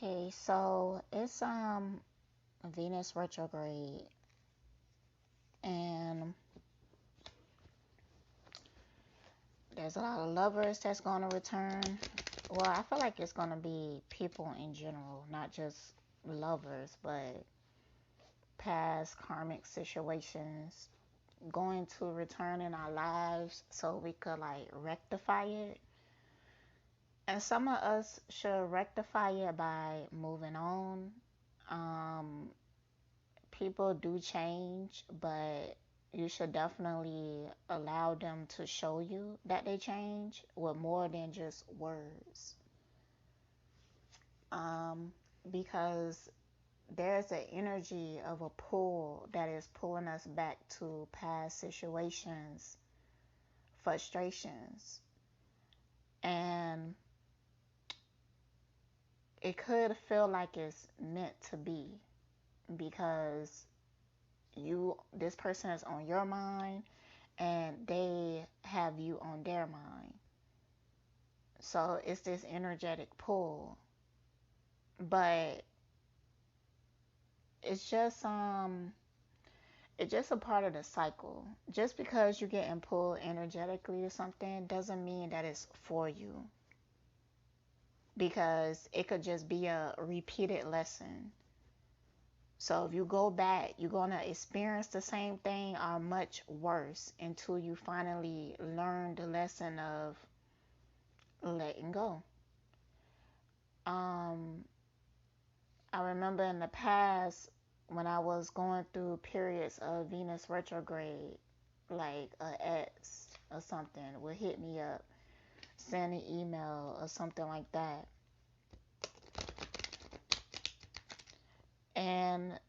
Okay, so it's Venus retrograde, and there's a lot of lovers that's going to return. Well, I feel like it's going to be people in general, not just lovers, but past karmic situations going to return in our lives so we could like rectify it. And some of us should rectify it by moving on. Um, People do change, but you should definitely allow them to show you that they change with more than just words. Um, because there's an energy of a pull that is pulling us back to past situations, frustrations, and it could feel like it's meant to be because this person is on your mind and they have you on their mind. So it's this energetic pull. But it's just a part of the cycle. Just because you're getting pulled energetically or something doesn't mean that it's for you. Because it could just be a repeated lesson. So if you go back, you're going to experience the same thing or much worse until you finally learn the lesson of letting go. I remember in the past when I was going through periods of Venus retrograde, like a ex or something would hit me up, send an email or something like that. And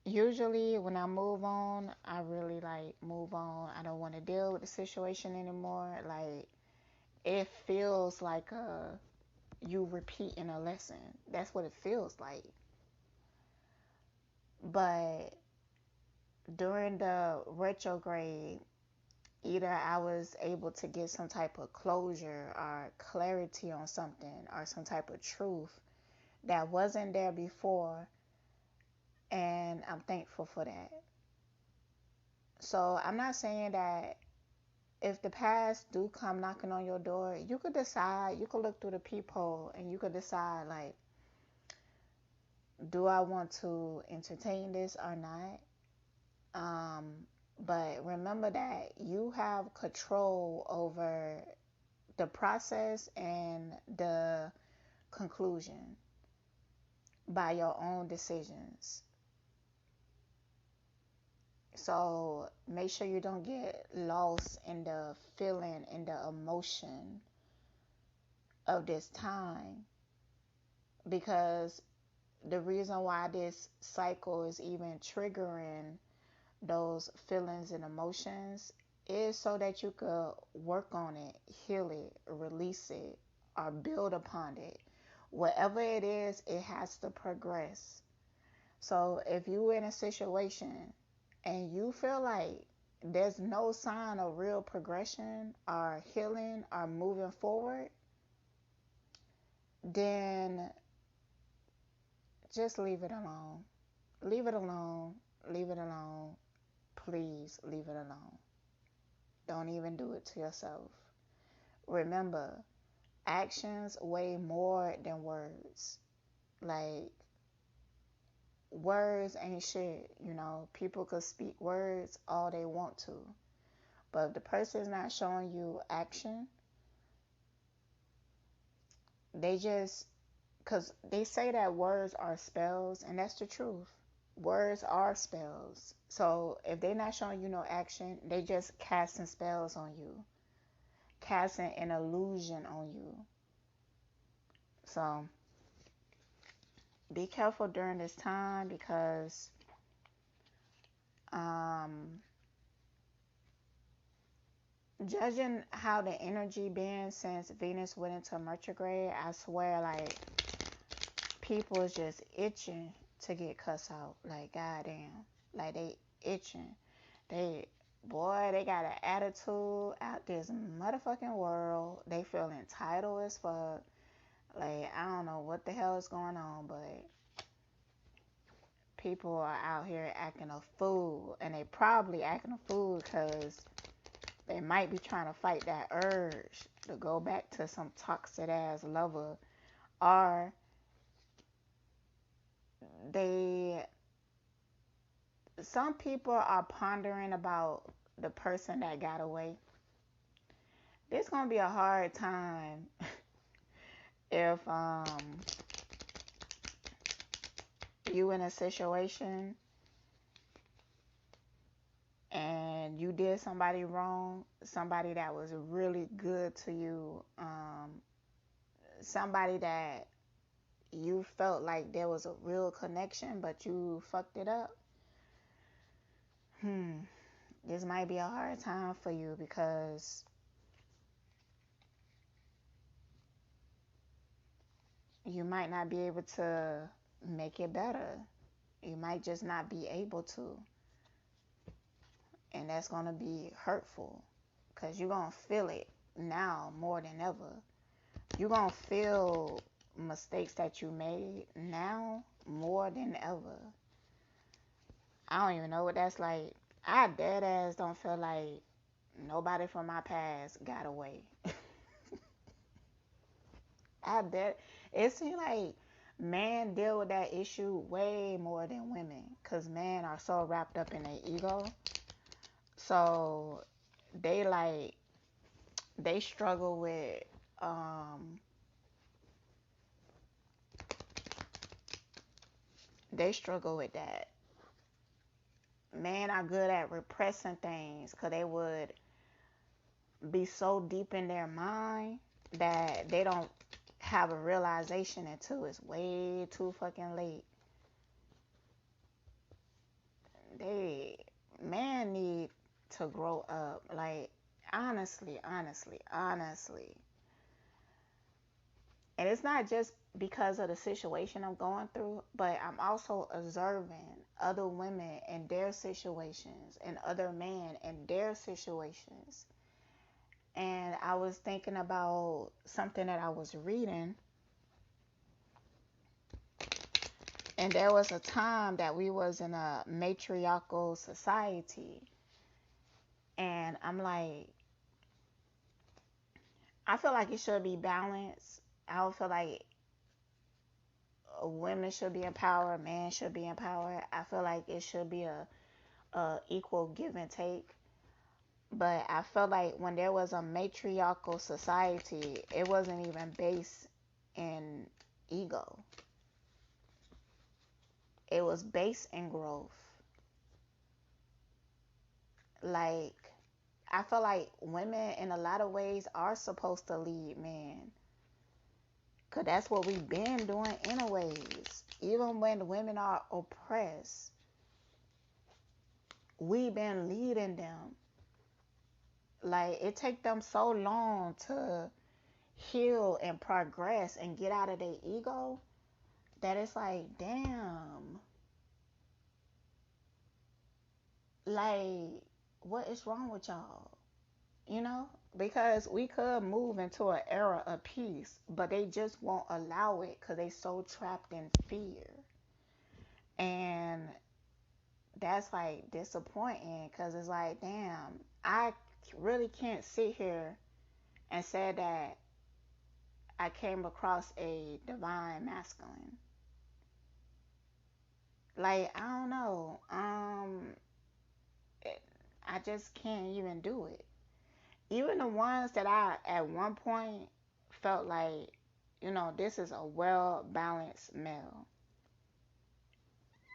usually when I move on, I really like move on. I don't want to deal with the situation anymore. Like it feels like you repeating a lesson. That's what it feels like. But during the retrograde, either I was able to get some type of closure or clarity on something or some type of truth that wasn't there before, and I'm thankful for that. So I'm not saying that if the past do come knocking on your door, you could decide, you could look through the peephole and you could decide, like, do I want to entertain this or not? But remember that you have control over the process and the conclusion by your own decisions. So make sure you don't get lost in the feeling and the emotion of this time, because the reason why this cycle is even triggering those feelings and emotions is so that you could work on it, heal it, release it, or build upon it. Whatever it is, it has to progress. So if you're in a situation and you feel like there's no sign of real progression or healing or moving forward, then just leave it alone. Leave it alone. Leave it alone. Please leave it alone. Don't even do it to yourself. Remember, actions weigh more than words. Like, words ain't shit, you know. People could speak words all they want to. But if the person's not showing you action, they just, because they say that words are spells, and that's the truth. Words are spells. So if they're not showing you no action, they just casting spells on you, casting an illusion on you. So be careful during this time, because judging how the energy been since Venus went into retrograde, I swear, like, people is just itching to get cussed out. Like, goddamn. Like, they itching. They got an attitude out this motherfucking world. They feel entitled as fuck. Like, I don't know what the hell is going on, but people are out here acting a fool. And they probably acting a fool because they might be trying to fight that urge to go back to some toxic ass lover. Or some people are pondering about the person that got away. This gonna be a hard time if you in a situation and you did somebody wrong, somebody that was really good to you, somebody that you felt like there was a real connection, but you fucked it up. This might be a hard time for you because you might not be able to make it better. You might just not be able to. And that's going to be hurtful because you're going to feel it now more than ever. You're going to feel mistakes that you made now more than ever. I don't even know what that's like. I dead ass don't feel like nobody from my past got away. It seems like men deal with that issue way more than women because men are so wrapped up in their ego. So they struggle with that. Men are good at repressing things because they would be so deep in their mind that they don't have a realization until it's way too fucking late. Men need to grow up. Like, honestly. And it's not just because of the situation I'm going through, but I'm also observing other women and their situations and other men and their situations. And I was thinking about something that I was reading. And there was a time that we was in a matriarchal society. And I'm like, I feel like it should be balanced. I don't feel like women should be in power, men should be in power. I feel like it should be a equal give and take. But I felt like when there was a matriarchal society, it wasn't even based in ego. It was based in growth. Like, I feel like women in a lot of ways are supposed to lead men. Because that's what we've been doing anyways. Even when women are oppressed, we've been leading them. Like, it takes them so long to heal and progress and get out of their ego that it's like, damn. Like, what is wrong with y'all? You know? Because we could move into an era of peace, but they just won't allow it because they so trapped in fear. And that's like disappointing because it's like, damn, I really can't sit here and say that I came across a divine masculine. Like, I don't know. I just can't even do it. Even the ones that I at one point felt like, this is a well balanced male.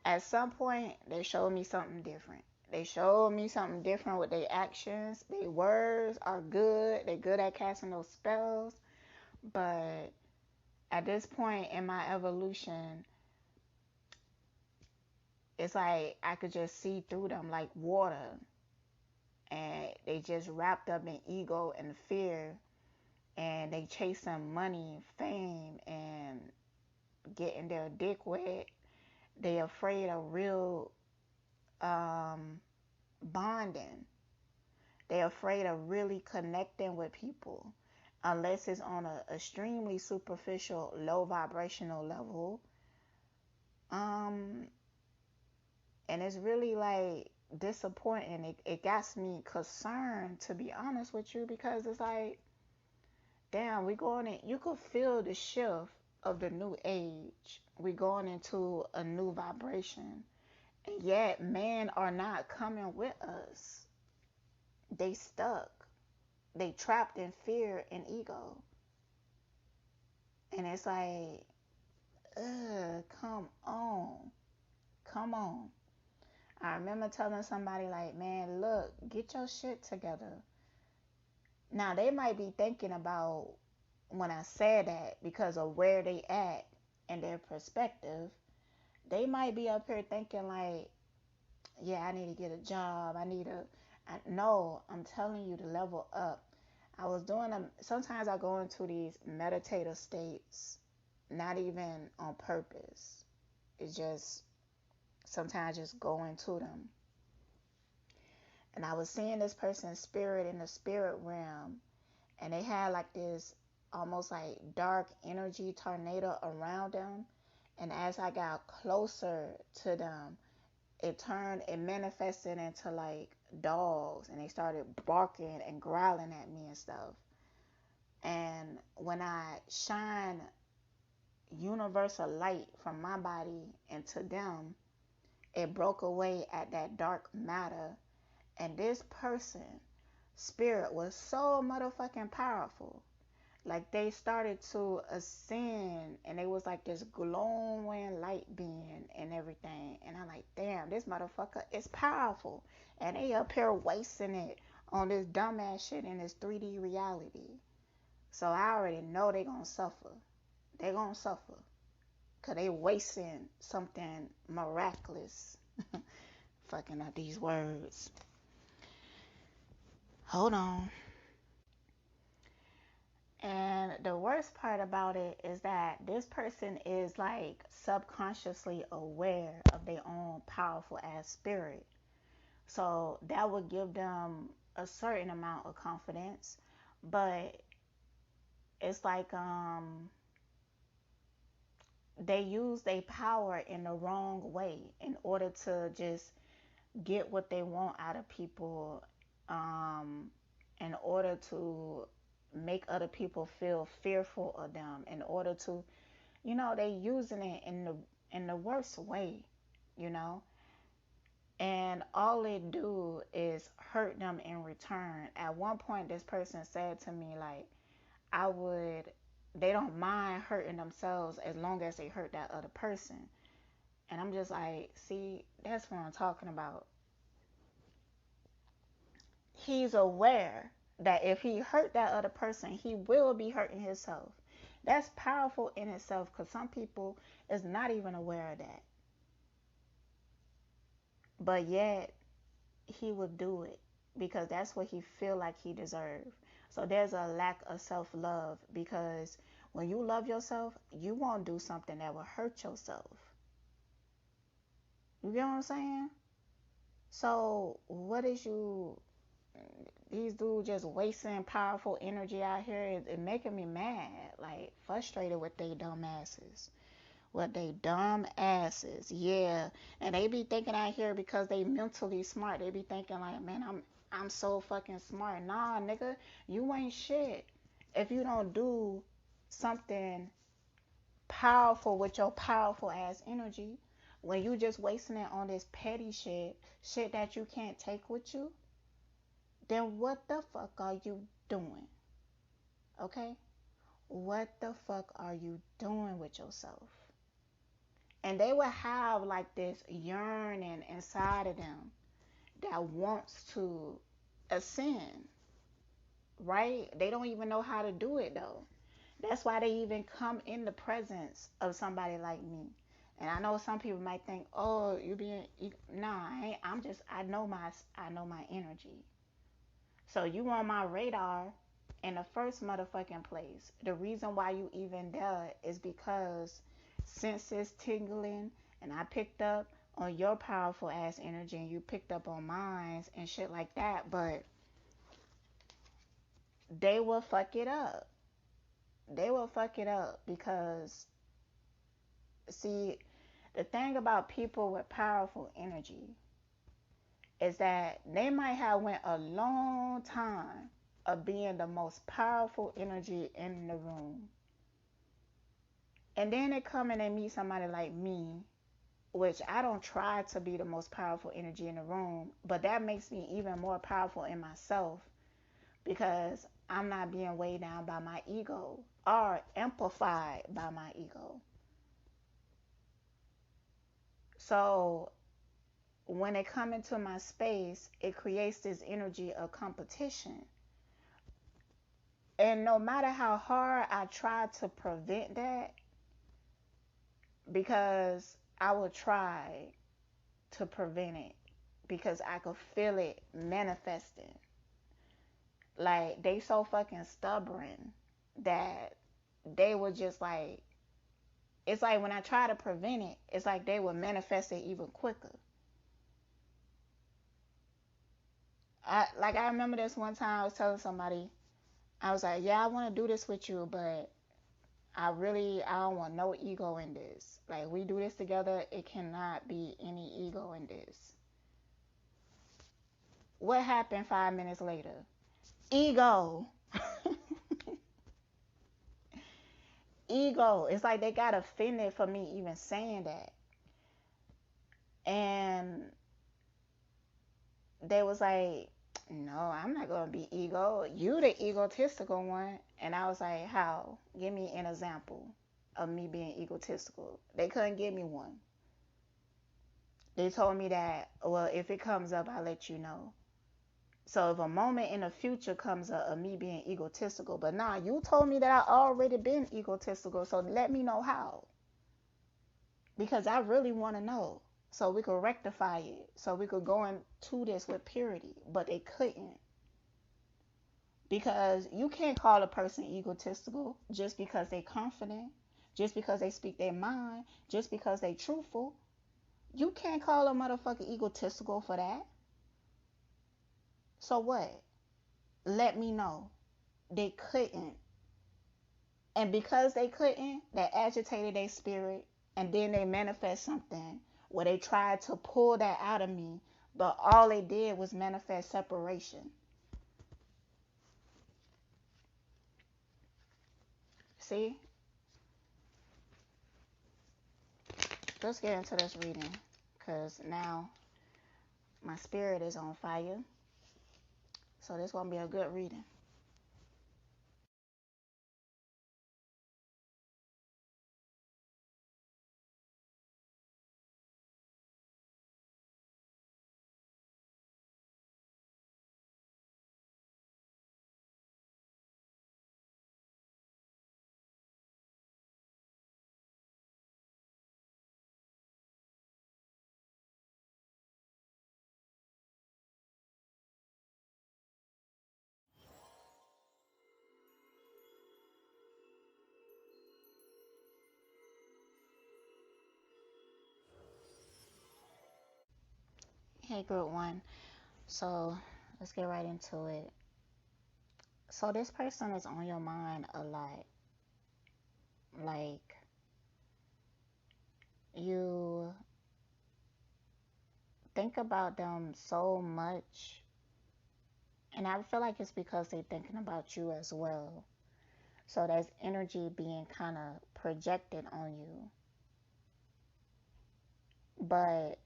At some point, they showed me something different. They showed me something different with their actions. Their words are good. They're good at casting those spells. But at this point in my evolution, it's like I could just see through them like water. And they just wrapped up in ego and fear. And they chasing money, fame, and getting their dick wet. They afraid of real bonding. They're afraid of really connecting with people. unless it's on a extremely superficial, low vibrational level. Um, and it's really like disappointing. It got me concerned, to be honest with you, because it's like, damn, we going in. You could feel the shift of the new age. We going into a new vibration, and yet men are not coming with us. They stuck. They trapped in fear and ego. And it's like, ugh, come on. Come on. I remember telling somebody like, man, look, get your shit together. Now they might be thinking about when I said that because of where they at and their perspective. They might be up here thinking like, yeah, I need to get a job. No, I'm telling you to level up. I was doing sometimes I go into these meditative states, not even on purpose. It's just sometimes just go into them. And I was seeing this person's spirit in the spirit realm, and they had like this almost like dark energy tornado around them. And as I got closer to them, it manifested into like dogs, and they started barking and growling at me and stuff. And when I shine universal light from my body into them, it broke away at that dark matter. And this person spirit was so motherfucking powerful. Like they started to ascend, and they was like this glowing light being and everything. And I'm like, damn, this motherfucker is powerful. And they up here wasting it on this dumbass shit in this 3D reality. So I already know they gonna suffer. They gonna suffer. Cause they wasting something miraculous. Fucking up these words. Hold on. And the worst part about it is that this person is like subconsciously aware of their own powerful ass spirit. So that would give them a certain amount of confidence. But it's like they use their power in the wrong way in order to just get what they want out of people, in order to make other people feel fearful of them, in order to, they using it in the worst way, you know and all it do is hurt them in return. At one point this person said to me like, I would they don't mind hurting themselves as long as they hurt that other person. And I'm just like, see, that's what I'm talking about. He's aware that if he hurt that other person, he will be hurting himself. That's powerful in itself, because some people is not even aware of that. But yet he would do it because that's what he feel like he deserves. So there's a lack of self-love, because when you love yourself, you won't do something that will hurt yourself. You get what I'm saying? So what is these dudes just wasting powerful energy out here? It making me mad, like frustrated with they dumb asses. With they dumb asses, yeah. And they be thinking out here because they mentally smart. They be thinking like, man, I'm so fucking smart. Nah, nigga, you ain't shit if you don't do something powerful with your powerful ass energy. When you just wasting it on this petty shit that you can't take with you, then what the fuck are you doing? Okay? What the fuck are you doing with yourself? And they will have like this yearning inside of them that wants to ascend, right? They don't even know how to do it though. That's why they even come in the presence of somebody like me. And I know some people might think, "Oh, nah, I know my energy." So you on my radar in the first motherfucking place. The reason why you even there is because since it's tingling, and I picked up on your powerful ass energy and you picked up on mine and shit like that. But they will fuck it up. They will fuck it up because, see, the thing about people with powerful energy is that they might have went a long time of being the most powerful energy in the room. And then they come and they meet somebody like me, which I don't try to be the most powerful energy in the room, but that makes me even more powerful in myself because I'm not being weighed down by my ego or amplified by my ego. So when they come into my space, it creates this energy of competition. And no matter how hard I try to prevent that, because I will try to prevent it, because I could feel it manifesting. Like, they so fucking stubborn that they would just like, it's like when I try to prevent it, it's like they would manifest it even quicker. I remember this one time I was telling somebody, I was like, yeah, I want to do this with you, but I don't want no ego in this. Like, we do this together, it cannot be any ego in this. What happened 5 minutes later? Ego. Ego. It's like they got offended for me even saying that. And they was like, no, I'm not going to be ego. You the egotistical one. And I was like, how? Give me an example of me being egotistical. They couldn't give me one. They told me that, well, if it comes up, I'll let you know. So if a moment in the future comes up of me being egotistical, but nah, you told me that I already been egotistical, so let me know how. Because I really want to know. So we could rectify it. So we could go into this with purity. But they couldn't. Because you can't call a person egotistical just because they confident, just because they speak their mind, just because they truthful. You can't call a motherfucker egotistical for that. So what? Let me know. They couldn't. And because they couldn't, that agitated their spirit, and then they manifest something where they tried to pull that out of me, but all they did was manifest separation. See? Let's get into this reading, because now my spirit is on fire. So this gonna be a good reading. Hey, group one. So let's get right into it. So this person is on your mind a lot. Like, you think about them so much, and I feel like it's because they're thinking about you as well. So there's energy being kind of projected on you, but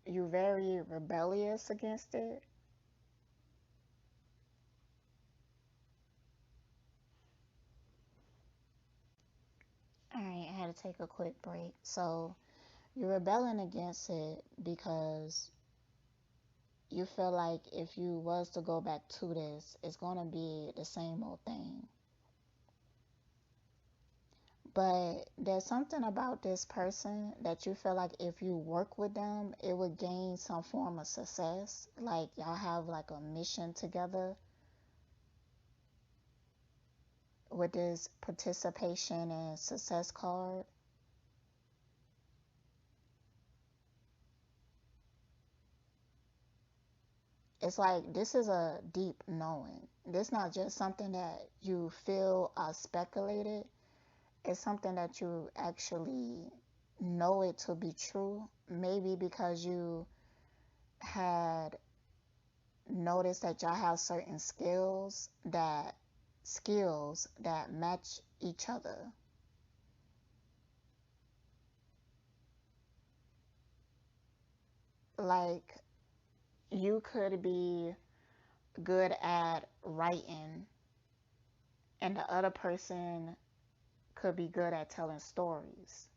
you're very rebellious against it. All right, I had to take a quick break. So you're rebelling against it because you feel like if you was to go back to this, it's going to be the same old thing. But there's something about this person that you feel like if you work with them, it would gain some form of success. Like y'all have like a mission together with this participation and success card. it's like this is a deep knowing. This not just something that you feel speculated. It's something that you actually know it to be true. Maybe because you had noticed that y'all have certain skills that match each other. Like you could be good at writing and the other person could be good at telling stories.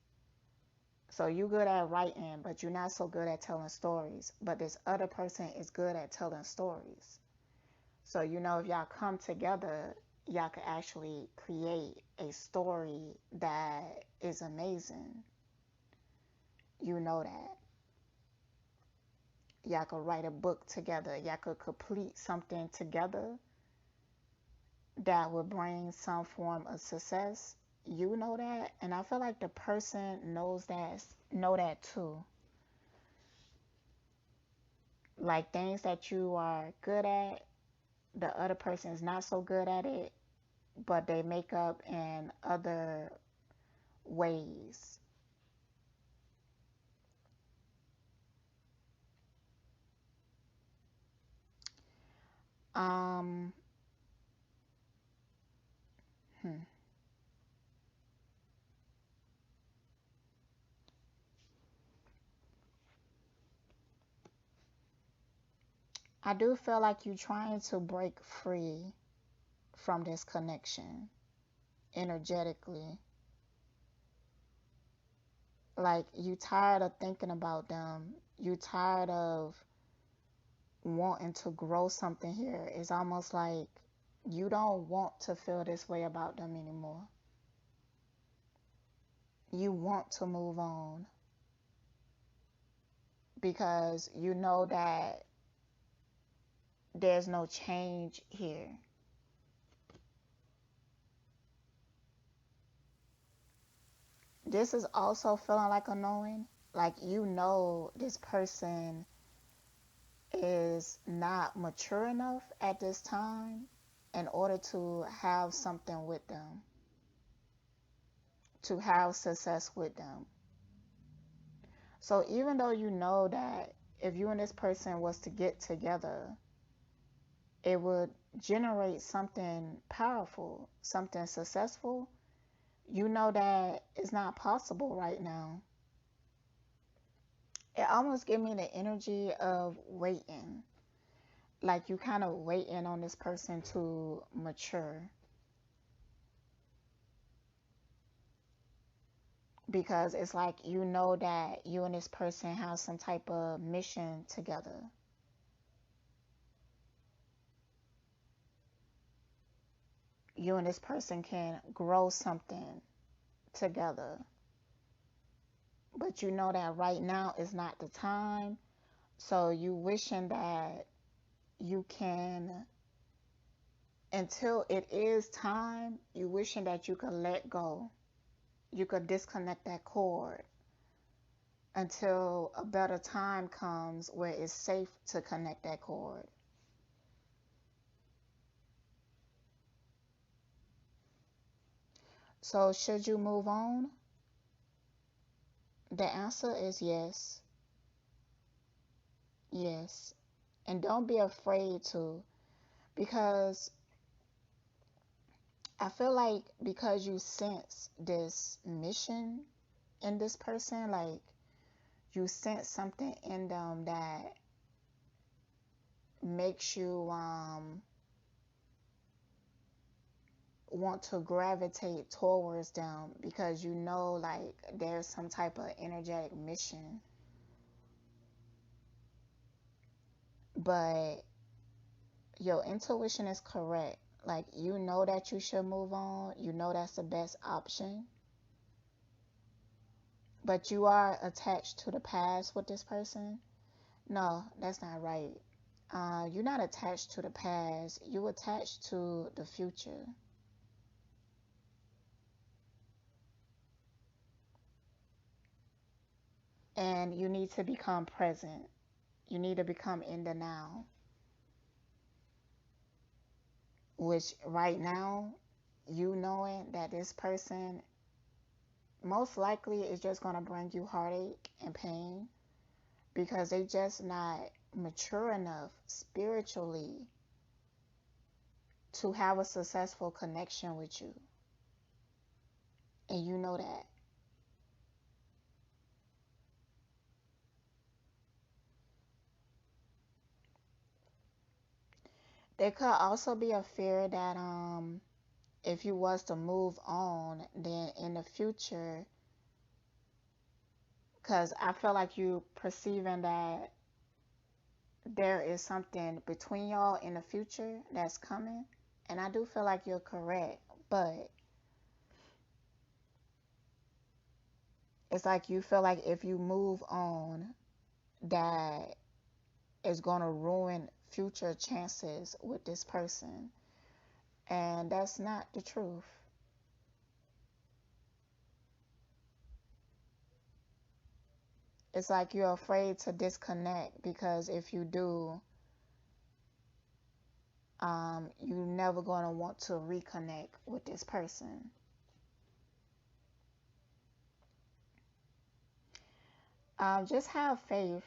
So you good at writing, but you're not so good at telling stories. But this other person is good at telling stories. So if y'all come together, y'all could actually create a story that is amazing. You know that. Y'all could write a book together. Y'all could complete something together that would bring some form of success. You know that, and I feel like the person know that too. Like things that you are good at, the other person is not so good at it, but they make up in other ways. Um, hmm. I do feel like you're trying to break free from this connection energetically. Like you tired of thinking about them. You tired of wanting to grow something here. It's almost like you don't want to feel this way about them anymore. You want to move on because you know that there's no change here. This is also feeling like a knowing. Like this person is not mature enough at this time in order to have something with them, to have success with them. So even though you know that if you and this person was to get together, it would generate something powerful, something successful, you know that it's not possible right now. It almost gives me the energy of waiting. Like you kind of waiting on this person to mature. Because it's like you know that you and this person have some type of mission together. You and this person can grow something together. But you know that right now is not the time. So you wishing that you can, until it is time, you wishing that you could let go. You could disconnect that cord until a better time comes where it's safe to connect that cord. So should you move on? The answer is yes. Yes. And don't be afraid to, because I feel like because you sense this mission in this person, like you sense something in them that makes you want to gravitate towards them, because you know like there's some type of energetic mission. But your intuition is correct. Like you know that you should move on. You know that's the best option. But you are attached to the past with this person. No, that's not right. You're not attached to the past. You attached to the future. And you need to become present. You need to become in the now. which right now, you knowing that this person most likely is just going to bring you heartache and pain because they just not mature enough spiritually to have a successful connection with you. And you know that. There could also be a fear that if you was to move on, then in the future, because I feel like you perceiving that there is something between y'all in the future that's coming, and I do feel like you're correct, but it's like you feel like if you move on, that is going to ruin future chances with this person, and that's not the truth. It's like you're afraid to disconnect because if you do, you're never going to want to reconnect with this person. Just have faith.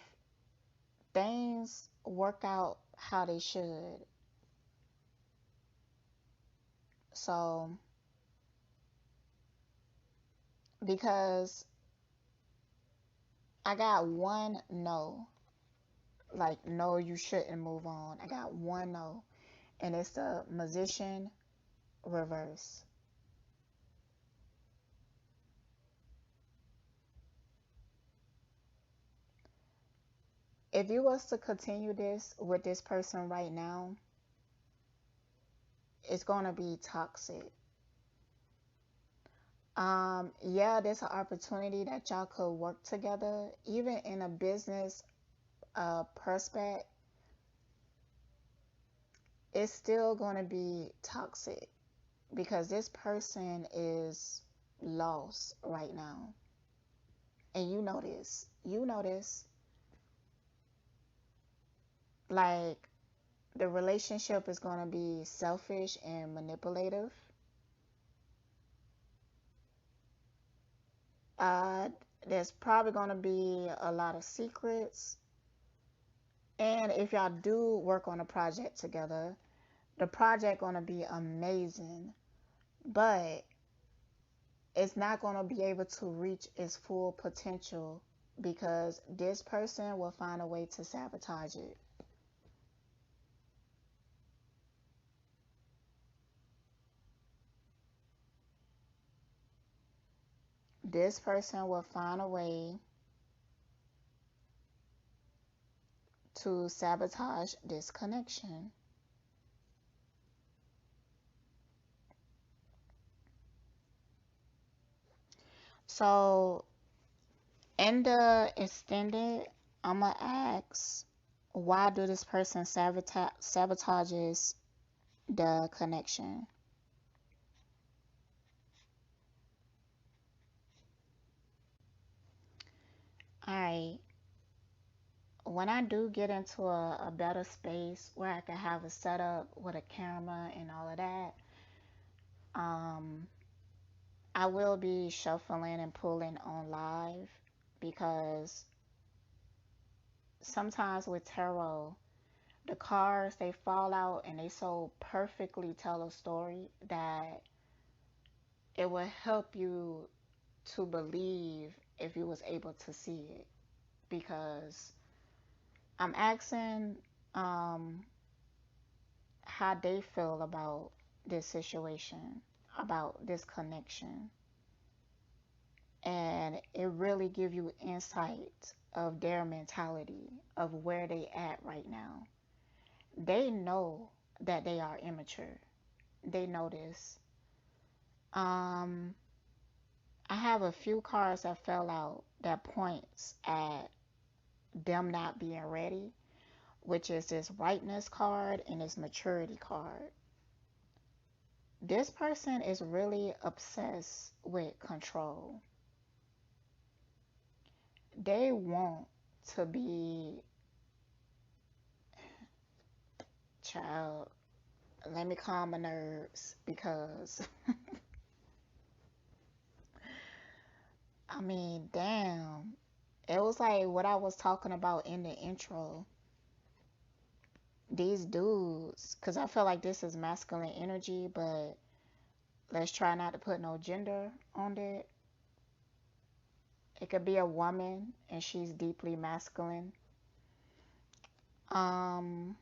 Things work out how they should. So, because I got one no, like no, you shouldn't move on. I got one no, and it's the Magician reverse. If you was to continue this with this person right now, it's gonna be toxic. Yeah, there's an opportunity that y'all could work together, even in a business prospect. It's still gonna be toxic because this person is lost right now, and you know this. You know this. Like the relationship is gonna be selfish and manipulative. Uh, there's probably gonna be a lot of secrets. And if y'all do work on a project together, the project gonna be amazing, but it's not gonna be able to reach its full potential because this person will find a way to sabotage it. This person will find a way to sabotage this connection. So in the extended, I'm gonna ask, why do this person sabotages the connection? All right. When I do get into a better space where I can have a setup with a camera and all of that, um, I will be shuffling and pulling on live because sometimes with tarot, the cards they fall out and they so perfectly tell a story that it will help you to believe if you was able to see it, because I'm asking how they feel about this situation, about this connection, and it really give you insight of their mentality of where they at right now. They know that they are immature. They know this. um I have a few cards that fell out that points at them not being ready, which is this ripeness card and this maturity card. This person is really obsessed with control. They want to be child. let me calm my nerves because I mean, damn. It was like what I was talking about in the intro. These dudes, because I feel like this is masculine energy, but let's try not to put no gender on it. It could be a woman and she's deeply masculine. Um,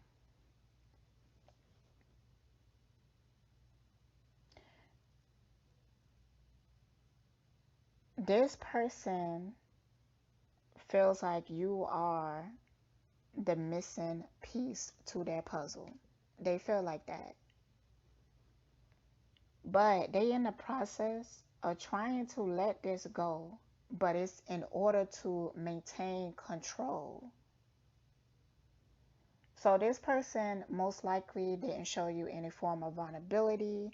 this person feels like you are the missing piece to their puzzle. They feel like that. But they in the process of trying to let this go, but it's in order to maintain control. So this person most likely didn't show you any form of vulnerability.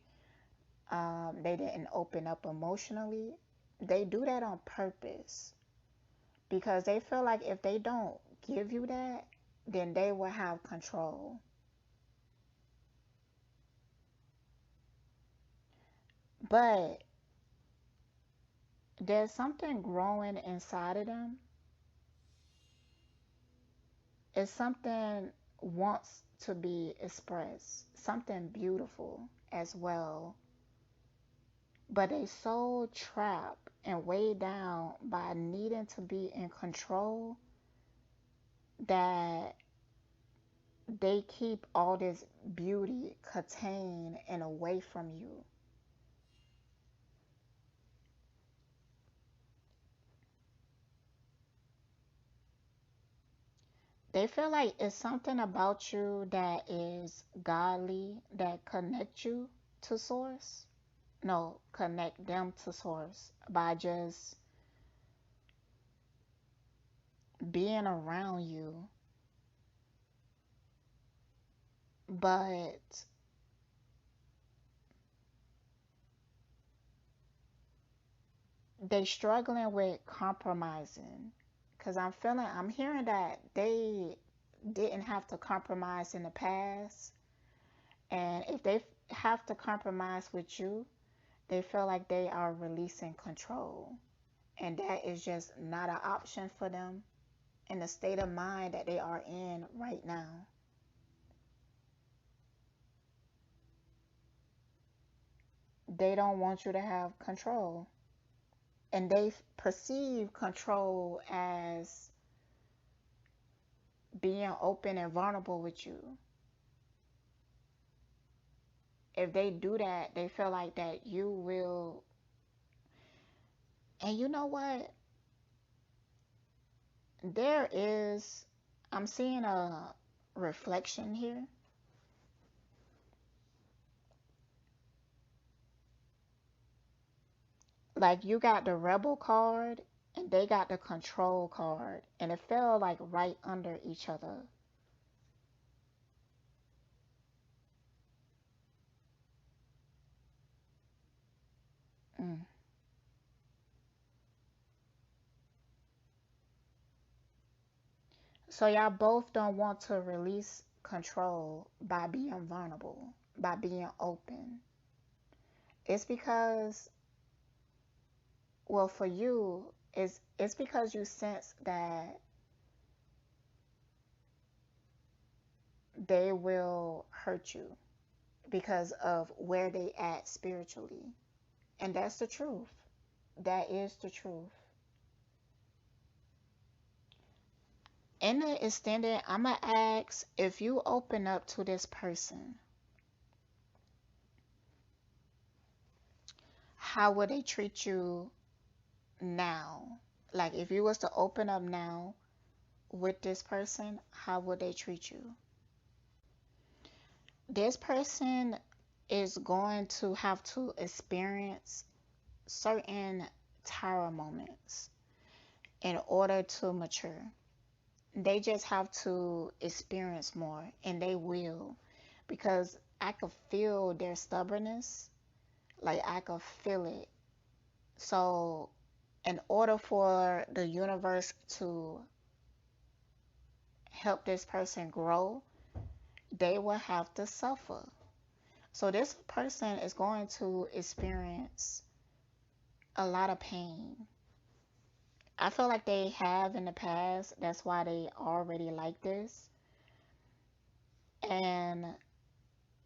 They didn't open up emotionally. They do that on purpose because they feel like if they don't give you that, then they will have control. But there's something growing inside of them. It's something wants to be expressed, something beautiful as well. But they so trapped and weighed down by needing to be in control that they keep all this beauty contained and away from you. They feel like it's something about you that is godly that connect you to source. No, connect them to source by just being around you. But they struggling with compromising because I'm hearing that they didn't have to compromise in the past, and if they have to compromise with you, they feel like they are releasing control, and that is just not an option for them in the state of mind that they are in right now. They don't want you to have control, and they perceive control as being open and vulnerable with you. If they do that, they feel like that you will. And you know what? There is, I'm seeing a reflection here. Like you got the rebel card and they got the control card, and it fell like right under each other. Mm. So y'all both don't want to release control by being vulnerable, by being open. It's because, well, for you, it's because you sense that they will hurt you because of where they at spiritually. And that's the truth. That is the truth. In the extended, I'm going to ask if you open up to this person, how would they treat you now? Like if you was to open up now with this person, how would they treat you? This person is going to have to experience certain tower moments in order to mature. They just have to experience more, and they will, because I could feel their stubbornness. Like I could feel it. So, in order for the universe to help this person grow, they will have to suffer. So this person is going to experience a lot of pain. I feel like they have in the past. That's why they already like this. And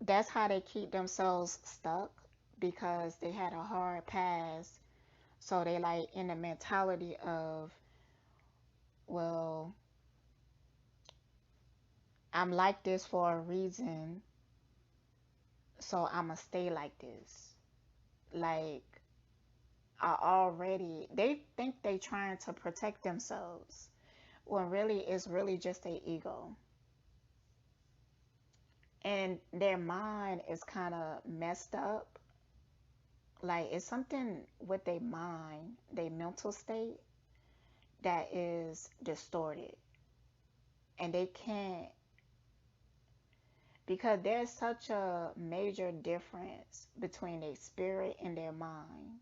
that's how they keep themselves stuck, because they had a hard past. So they like in the mentality of, well, I'm like this for a reason, so I'ma stay like this. Like, they think they trying to protect themselves, when really it's really just their ego. And their mind is kind of messed up. Like, it's something with their mind, their mental state, that is distorted. And they can't, because there's such a major difference between their spirit and their mind.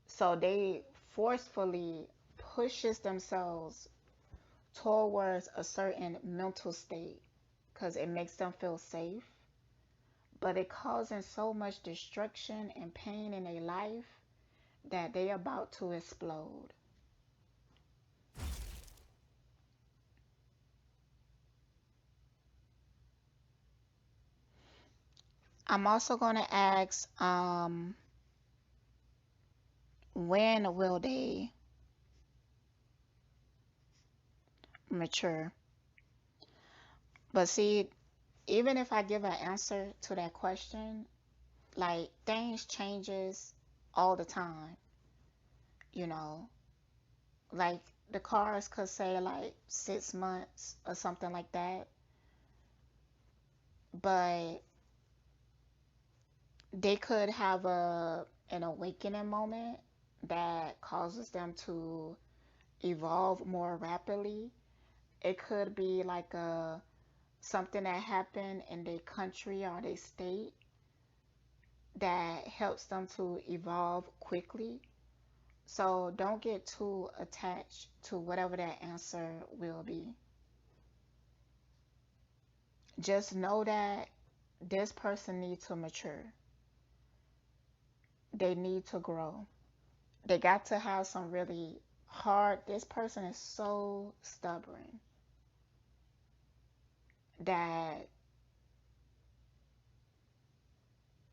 So they forcefully pushes themselves towards a certain mental state because it makes them feel safe, but it causing so much destruction and pain in their life that they about to explode. I'm also going to ask, when will they mature? But see, even if I give an answer to that question, like, things changes all the time, you know. Like, the cards could say like 6 months or something like that, but they could have an awakening moment that causes them to evolve more rapidly. It could be like a something that happened in their country or their state that helps them to evolve quickly. So don't get too attached to whatever that answer will be. Just know that this person needs to mature. They need to grow. They got to have some really hard, this person is so stubborn that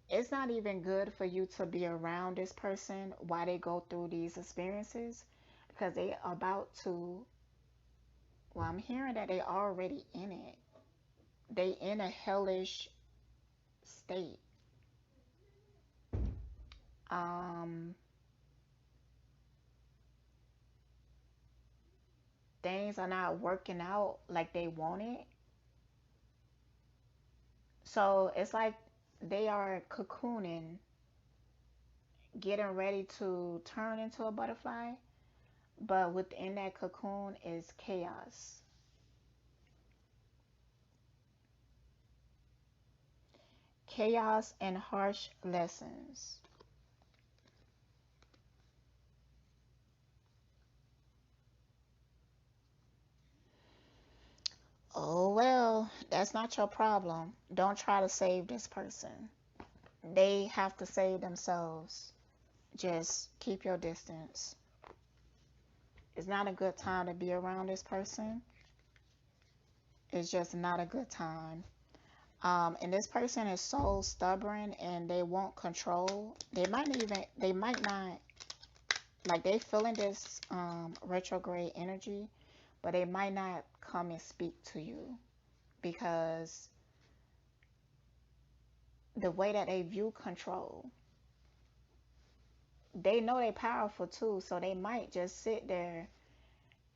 it's not even good for you to be around this person while they go through these experiences, because they about to, well, I'm hearing that they already in it. They in a hellish state. Um, Things are not working out like they want it. So it's like they are cocooning, getting ready to turn into a butterfly, but within that cocoon is chaos. Chaos and harsh lessons. Oh, well, that's not your problem. Don't try to save this person. They have to save themselves. Just keep your distance. It's not a good time to be around this person. It's just not a good time. And this person is so stubborn and they want control. They might not, like, they feeling this retrograde energy, but they might not come and speak to you, because the way that they view control, they know they're powerful too, so they might just sit there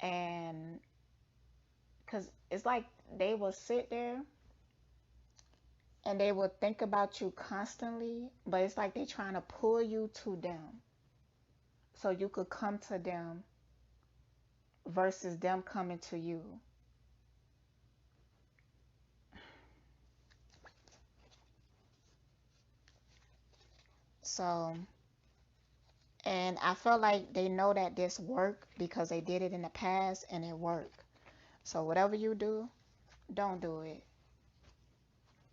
and, because it's like they will sit there and they will think about you constantly, but it's like they're trying to pull you to them so you could come to them versus them coming to you. So, and I feel like they know that this worked because they did it in the past and it worked. So whatever you do, don't do it.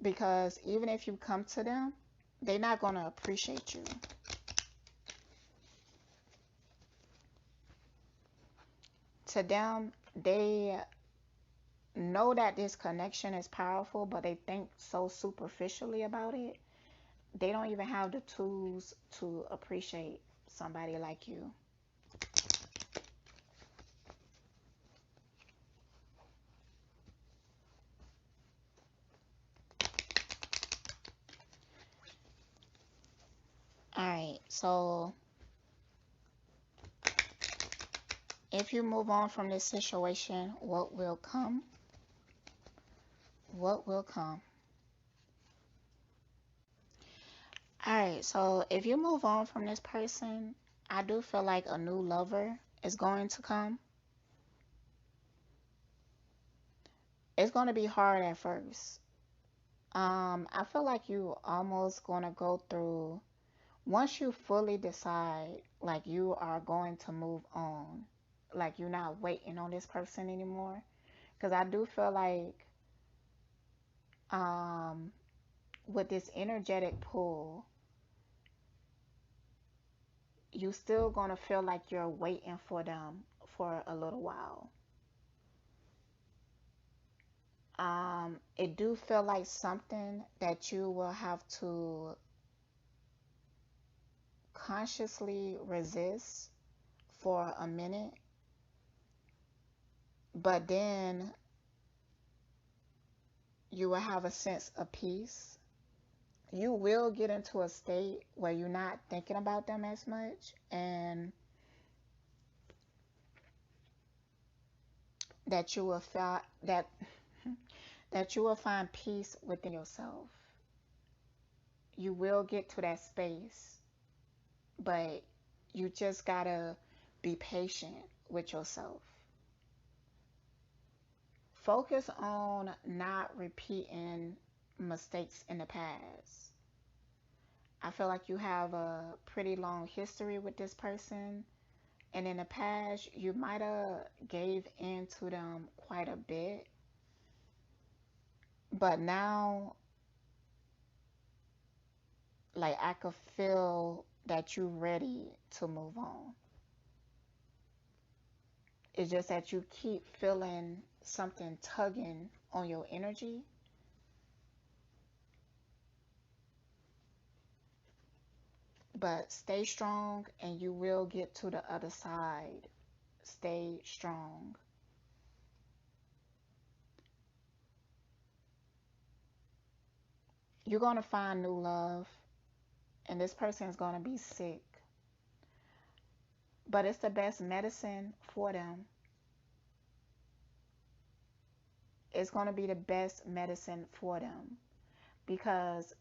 Because even if you come to them, they're not going to appreciate you. To them, they know that this connection is powerful, but they think so superficially about it. They don't even have the tools to appreciate somebody like you. Alright, so if you move on from this situation, what will come? What will come? Alright, so if you move on from this person, I do feel like a new lover is going to come. It's going to be hard at first. I feel like you almost going to go through, once you fully decide, like you are going to move on, like you're not waiting on this person anymore. Because I do feel like with this energetic pull, you still gonna feel like you're waiting for them for a little while. It do feel like something that you will have to consciously resist for a minute, but then you will have a sense of peace. You will get into a state where you're not thinking about them as much, and that you will feel that you will find peace within yourself. You will get to that space, but you just gotta be patient with yourself. Focus on not repeating mistakes in the past. I feel like you have a pretty long history with this person, and in the past you might have gave in to them quite a bit, but now, like, I could feel that you're ready to move on. It's just that you keep feeling something tugging on your energy. But stay strong and you will get to the other side. Stay strong. You're going to find new love, and this person is going to be sick. But it's the best medicine for them. It's going to be the best medicine for them because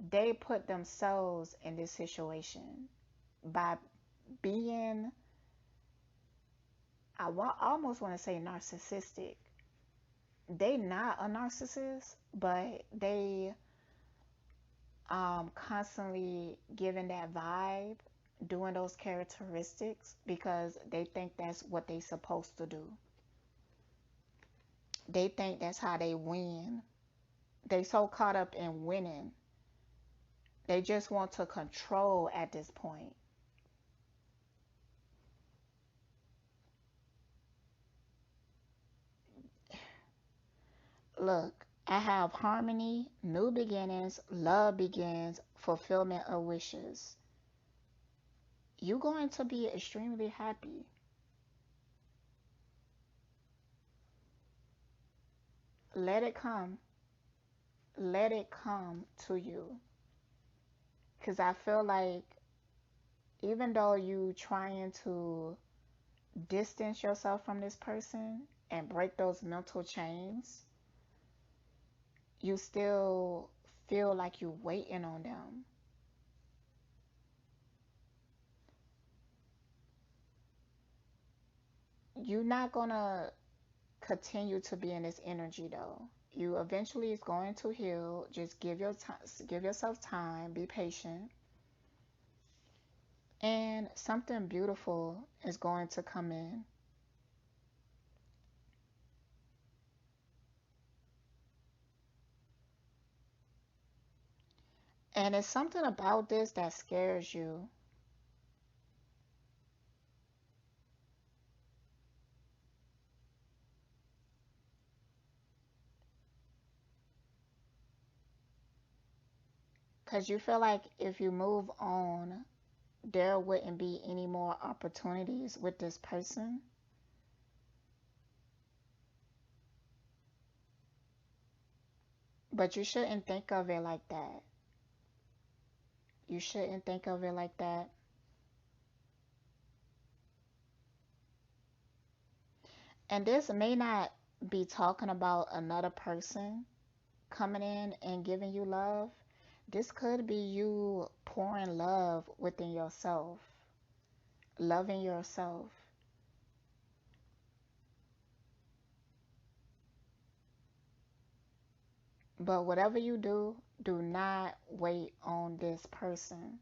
they put themselves in this situation by being, almost want to say narcissistic. They not a narcissist, but they constantly giving that vibe, doing those characteristics because they think that's what they supposed to do. They think that's how they win. They so caught up in winning. They just want to control at this point. Look, I have harmony, new beginnings, love begins, fulfillment of wishes. You're going to be extremely happy. Let it come. Let it come to you. Because I feel like even though you trying to distance yourself from this person and break those mental chains, you still feel like you're waiting on them. You're not gonna continue to be in this energy though. You eventually is going to heal. Just give yourself time, be patient, and something beautiful is going to come in. And it's something about this that scares you. Because you feel like if you move on, there wouldn't be any more opportunities with this person. But you shouldn't think of it like that. You shouldn't think of it like that. And this may not be talking about another person coming in and giving you love. This could be you pouring love within yourself, loving yourself. But whatever you do, do not wait on this person.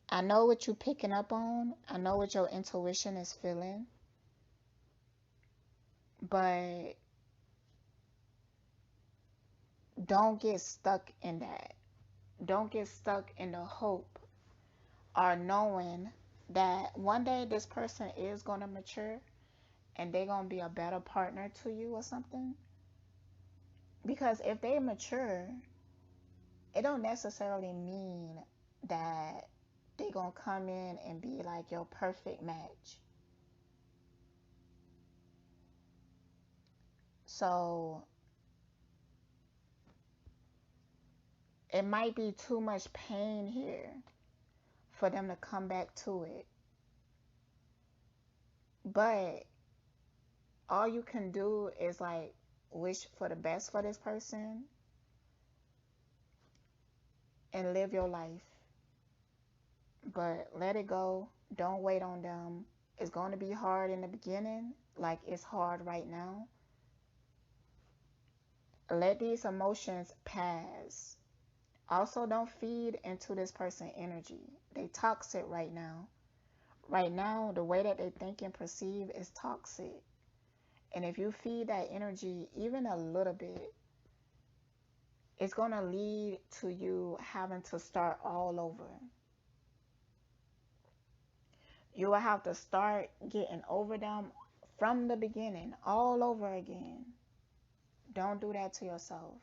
I know what you're picking up on. I know what your intuition is feeling. But don't get stuck in that. Don't get stuck in the hope or knowing that one day this person is going to mature and they're going to be a better partner to you or something. Because if they mature, it don't necessarily mean that they're going to come in and be like your perfect match. So it might be too much pain here for them to come back to it. But all you can do is like wish for the best for this person and live your life. But let it go. Don't wait on them. It's going to be hard in the beginning, like it's hard right now. Let these emotions pass. Also, don't feed into this person's energy. They toxic right now. Right now, the way that they think and perceive is toxic. And if you feed that energy even a little bit, it's going to lead to you having to start all over. You will have to start getting over them from the beginning, all over again. Don't do that to yourself.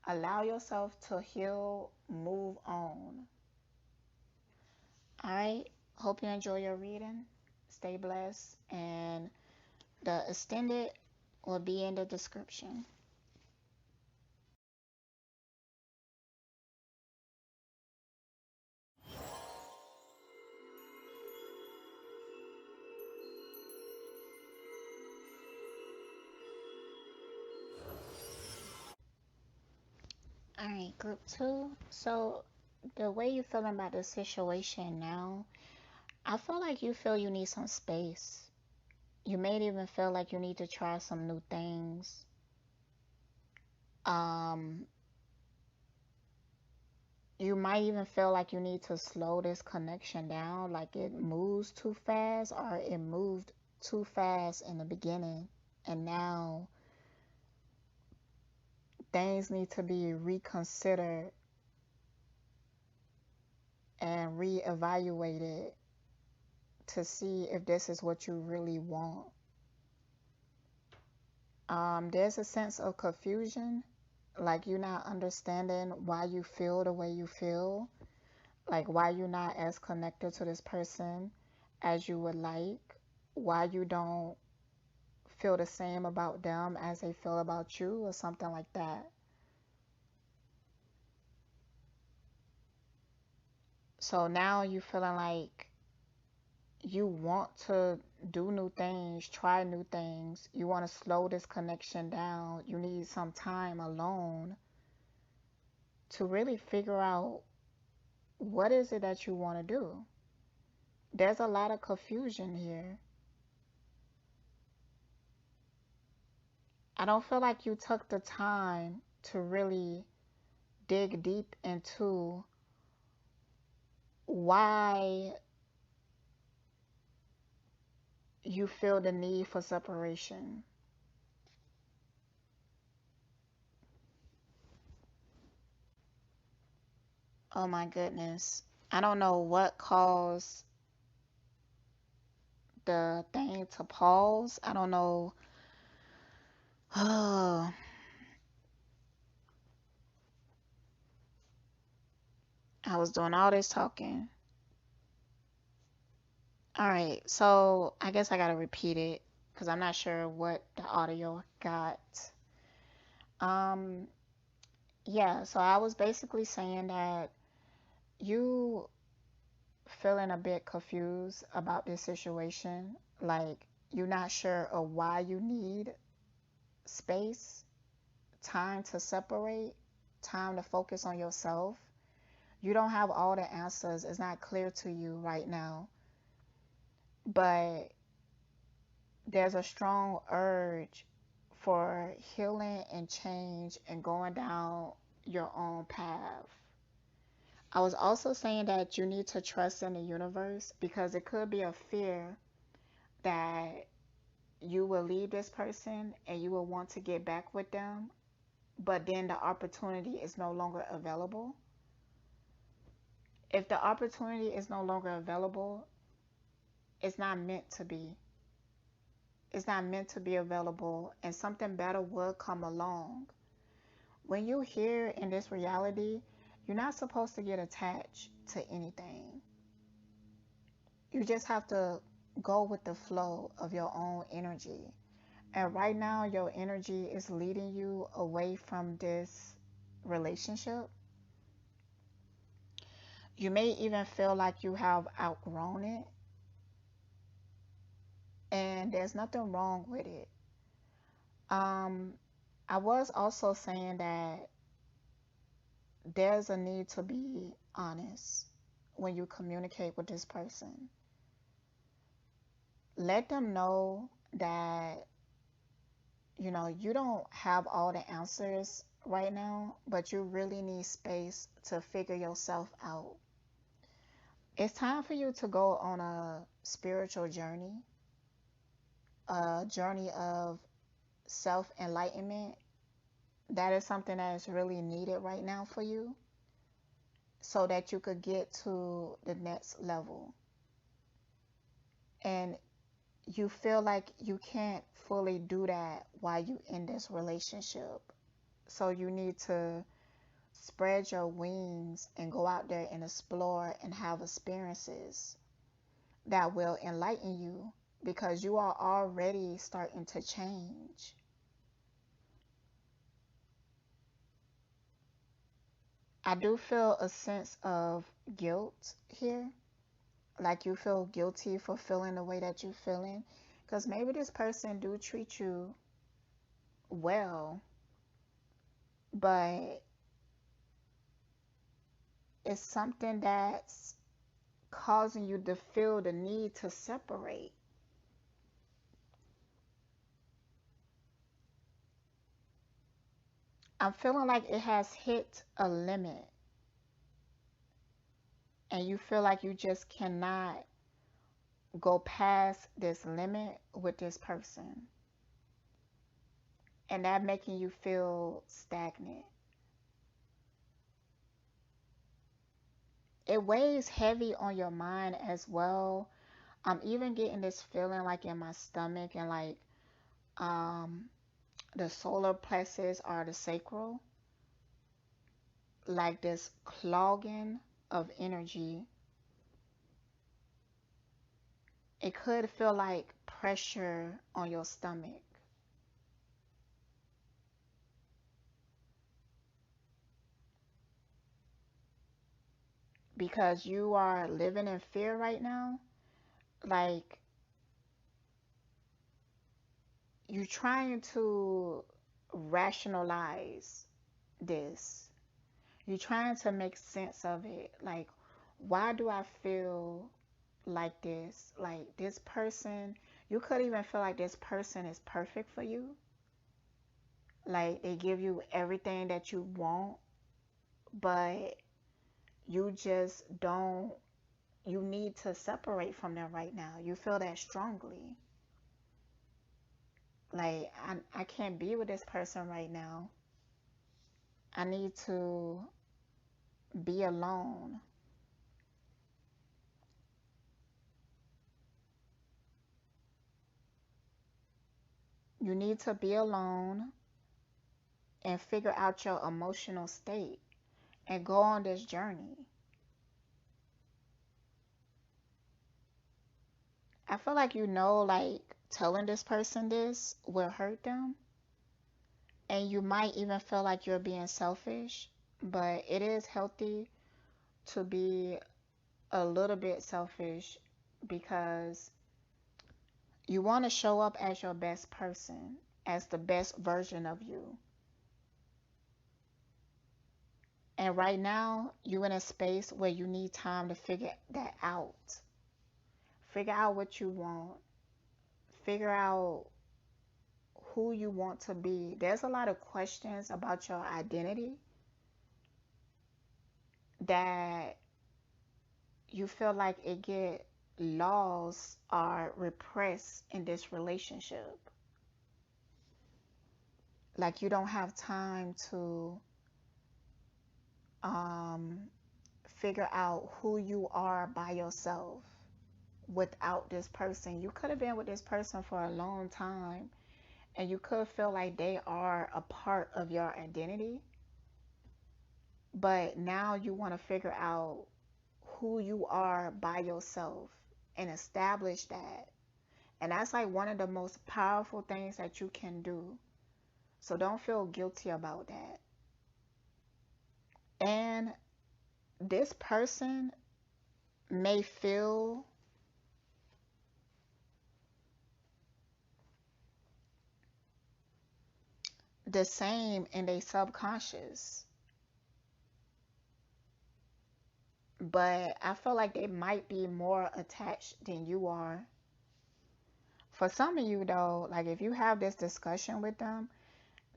Allow yourself to heal, move on. All right. Hope you enjoy your reading. Stay blessed. And the extended will be in the description. All right, group 2. So, the way you're feeling about the situation now, I feel like you feel you need some space. You may even feel like you need to try some new things. Um, you might even feel like you need to slow this connection down, like it moves too fast or it moved too fast in the beginning. And now things need to be reconsidered and reevaluated to see if this is what you really want. There's a sense of confusion, like you're not understanding why you feel the way you feel, like why you're not as connected to this person as you would like, why you don't feel the same about them as they feel about you, or something like that. So now you feeling like you want to do new things, try new things. You want to slow this connection down. You need some time alone to really figure out what is it that you want to do. There's a lot of confusion here. I don't feel like you took the time to really dig deep into why you feel the need for separation. Oh my goodness. I don't know what caused the thing to pause. I don't know. Oh, I was doing all this talking. All right, so I guess I gotta repeat it because I'm not sure what the audio got. Um, yeah, so I was basically saying that you feeling a bit confused about this situation, like you're not sure of why you need space, time to separate, time to focus on yourself. You don't have all the answers. It's not clear to you right now, but there's a strong urge for healing and change and going down your own path. I was also saying that you need to trust in the universe because it could be a fear that you will leave this person and you will want to get back with them, but then the opportunity is no longer available. If the opportunity is no longer available, it's not meant to be. It's not meant to be available, and something better will come along. When you're here in this reality, you're not supposed to get attached to anything. You just have to go with the flow of your own energy. And right now, your energy is leading you away from this relationship. You may even feel like you have outgrown it, and there's nothing wrong with it. Um, I was also saying that there's a need to be honest when you communicate with this person. Let them know that you don't have all the answers right now, but you really need space to figure yourself out. It's time for you to go on a spiritual journey, a journey of self enlightenment. That is something that is really needed right now for you so that you could get to the next level. And you feel like you can't fully do that while you in this relationship. So you need to spread your wings and go out there and explore and have experiences that will enlighten you because you are already starting to change. I do feel a sense of guilt here. Like you feel guilty for feeling the way that you're feeling. Because maybe this person do treat you well, but it's something that's causing you to feel the need to separate. I'm feeling like it has hit a limit and you feel like you just cannot go past this limit with this person. And that making you feel stagnant. It weighs heavy on your mind as well. I'm even getting this feeling like in my stomach and like um the solar plexus or the sacral, like this clogging of energy. It could feel like pressure on your stomach because you are living in fear right now. Like you're trying to rationalize this. You're trying to make sense of it. Like, why do I feel like this? Like, this person, you could even feel like this person is perfect for you. Like, they give you everything that you want, but you just don't, you need to separate from them right now. You feel that strongly. Like, I can't be with this person right now. I need to be alone. You need to be alone and figure out your emotional state and go on this journey. I feel like like telling this person this will hurt them, and you might even feel like you're being selfish, but it is healthy to be a little bit selfish because you want to show up as your best person, as the best version of you. And right now, you're in a space where you need time to figure that out. Figure out what you want. Figure out who you want to be. There's a lot of questions about your identity that you feel like it get lost or repressed in this relationship. Like you don't have time to um, figure out who you are by yourself without this person. You could have been with this person for a long time and you could feel like they are a part of your identity, but now you want to figure out who you are by yourself and establish that. And that's like one of the most powerful things that you can do. So don't feel guilty about that. And this person may feel the same in their subconscious, but I feel like they might be more attached than you are. For some of you though, like if you have this discussion with them,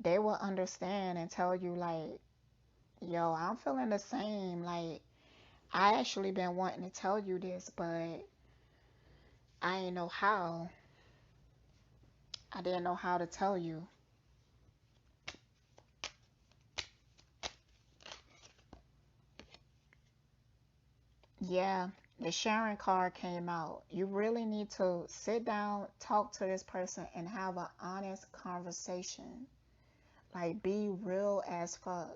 they will understand and tell you like, yo, I'm feeling the same. Like I actually been wanting to tell you this, but I ain't know how. I didn't know how to tell you. Yeah, the sharing card came out. You really need to sit down, talk to this person, and have an honest conversation. Like, be real as fuck.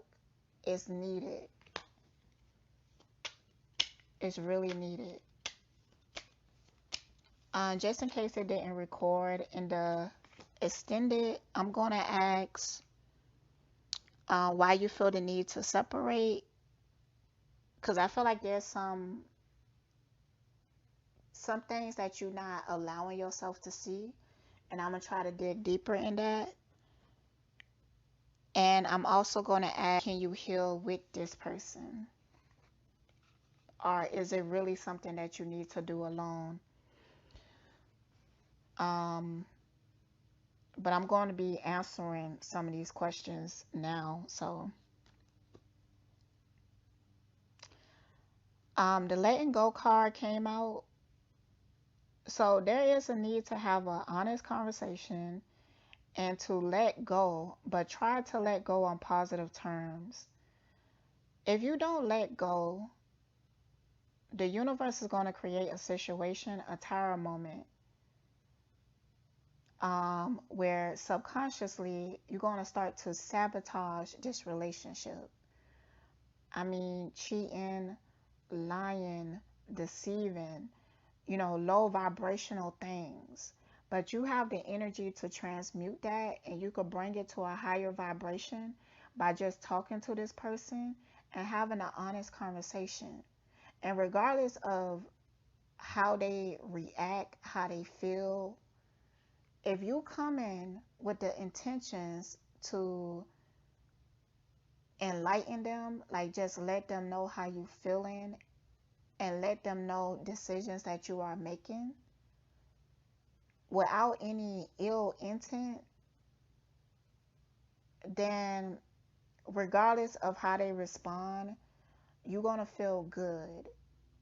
It's needed. It's really needed. Just in case it didn't record in the extended, I'm going to ask why you feel the need to separate. Because I feel like there's some things that you're not allowing yourself to see. And I'm going to try to dig deeper in that. And I'm also going to ask, can you heal with this person? Or is it really something that you need to do alone? But I'm going to be answering some of these questions now. So, the letting go card came out. So there is a need to have an honest conversation and to let go, but try to let go on positive terms. If you don't let go, the universe is going to create a situation, a tower moment, where subconsciously you're going to start to sabotage this relationship. I mean, cheating, lying, deceiving, low vibrational things. But you have the energy to transmute that and you could bring it to a higher vibration by just talking to this person and having an honest conversation. And regardless of how they react, how they feel, if you come in with the intentions to enlighten them, like just let them know how you feeling and let them know decisions that you are making without any ill intent, then regardless of how they respond, you're going to feel good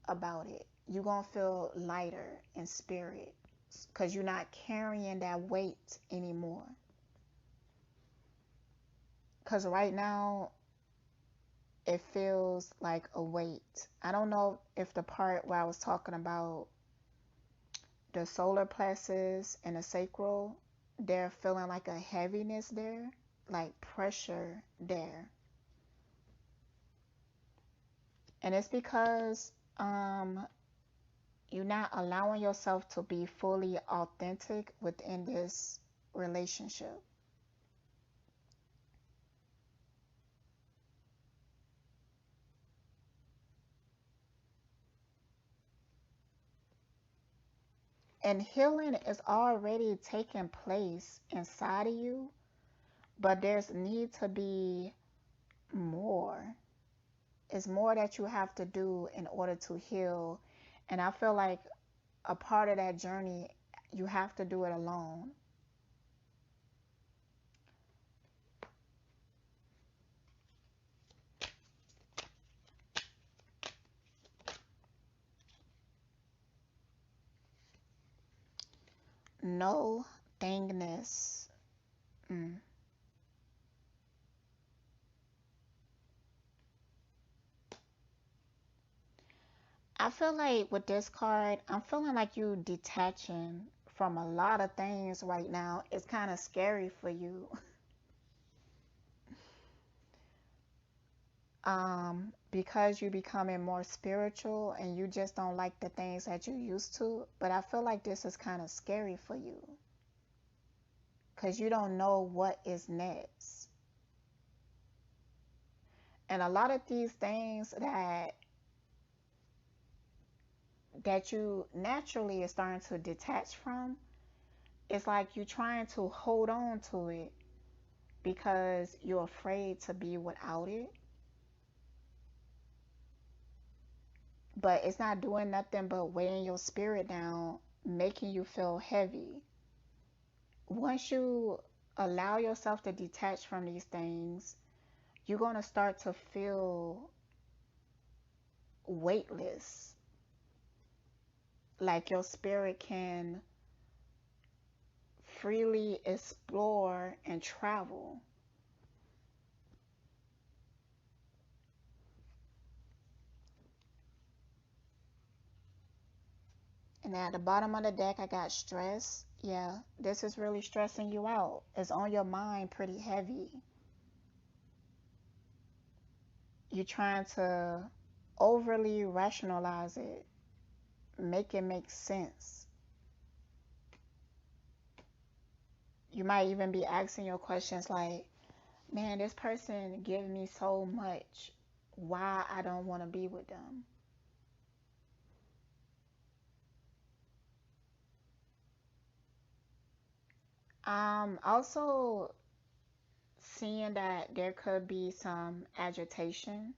about it. You're going to feel lighter in spirit because you're not carrying that weight anymore. Because right now, it feels like a weight. I don't know if the part where I was talking about the solar plexus and the sacral, they're feeling like a heaviness there, like pressure there. And it's because you're not allowing yourself to be fully authentic within this relationship. And healing is already taking place inside of you, but there's need to be more. It's more that you have to do in order to heal. And I feel like a part of that journey, you have to do it alone. No thingness. Mm. I feel like with this card, I'm feeling like you detaching from a lot of things right now. It's kind of scary for you. Because you're becoming more spiritual and you just don't like the things that you used to. But I feel like this is kind of scary for you because you don't know what is next. And a lot of these things that you naturally are starting to detach from, it's like you're trying to hold on to it because you're afraid to be without it. But it's not doing nothing but weighing your spirit down, making you feel heavy. Once you allow yourself to detach from these things, you're going to start to feel weightless. Like your spirit can freely explore and travel. And at the bottom of the deck, I got stress. Yeah, this is really stressing you out. It's on your mind pretty heavy. You're trying to overly rationalize it, make it make sense. You might even be asking your questions like, man, this person give me so much. Why I don't want to be with them? Also seeing that there could be some agitation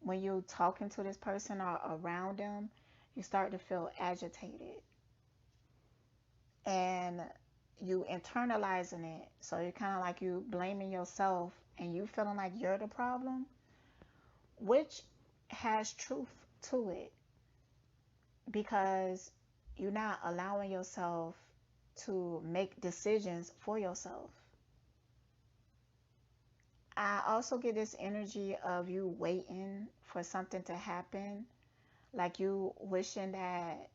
when you're talking to this person or around them. You start to feel agitated and you internalizing it. So you're kind of like you blaming yourself and you feeling like you're the problem, which has truth to it because you're not allowing yourself to make decisions for yourself. I also get this energy of you waiting for something to happen, like you wishing that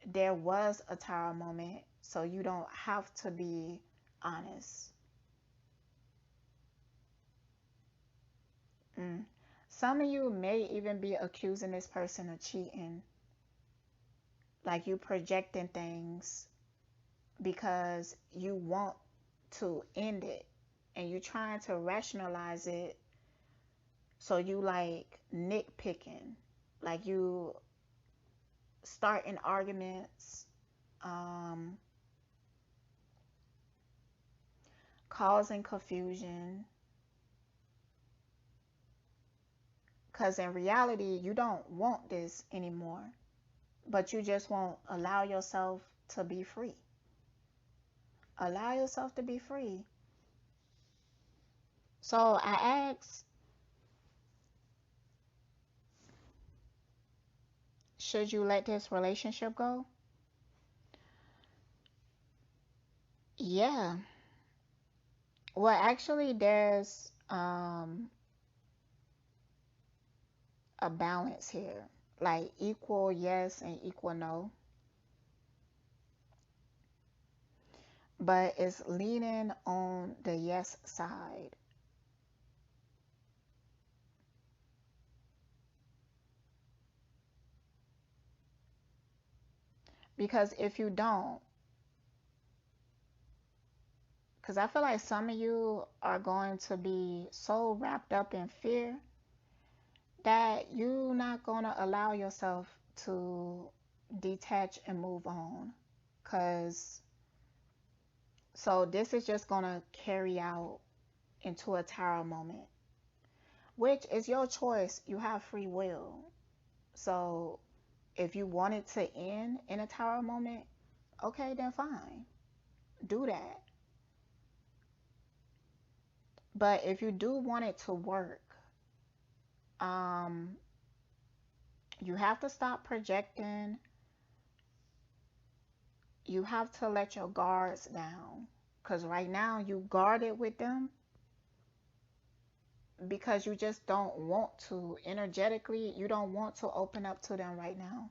there was a tower moment so you don't have to be honest. Mm. Some of you may even be accusing this person of cheating, like you projecting things because you want to end it and you're trying to rationalize it. So you like nitpicking, like you starting arguments, um, causing confusion. Because in reality, you don't want this anymore, but you just won't allow yourself to be free. Allow yourself to be free. So I asked, should you let this relationship go? Yeah. Well, actually, there's a balance here, like equal yes and equal no, but it's leaning on the yes side. Because if you don't, because I feel like some of you are going to be so wrapped up in fear that you're not going to allow yourself to detach and move on. Because so this is just going to carry out into a tower moment, which is your choice. You have free will. So if you want it to end in a tower moment, okay, then fine. Do that. But if you do want it to work, um, you have to stop projecting. You have to let your guards down. Because right now you guarded with them because you just don't want to. Energetically, you don't want to open up to them right now.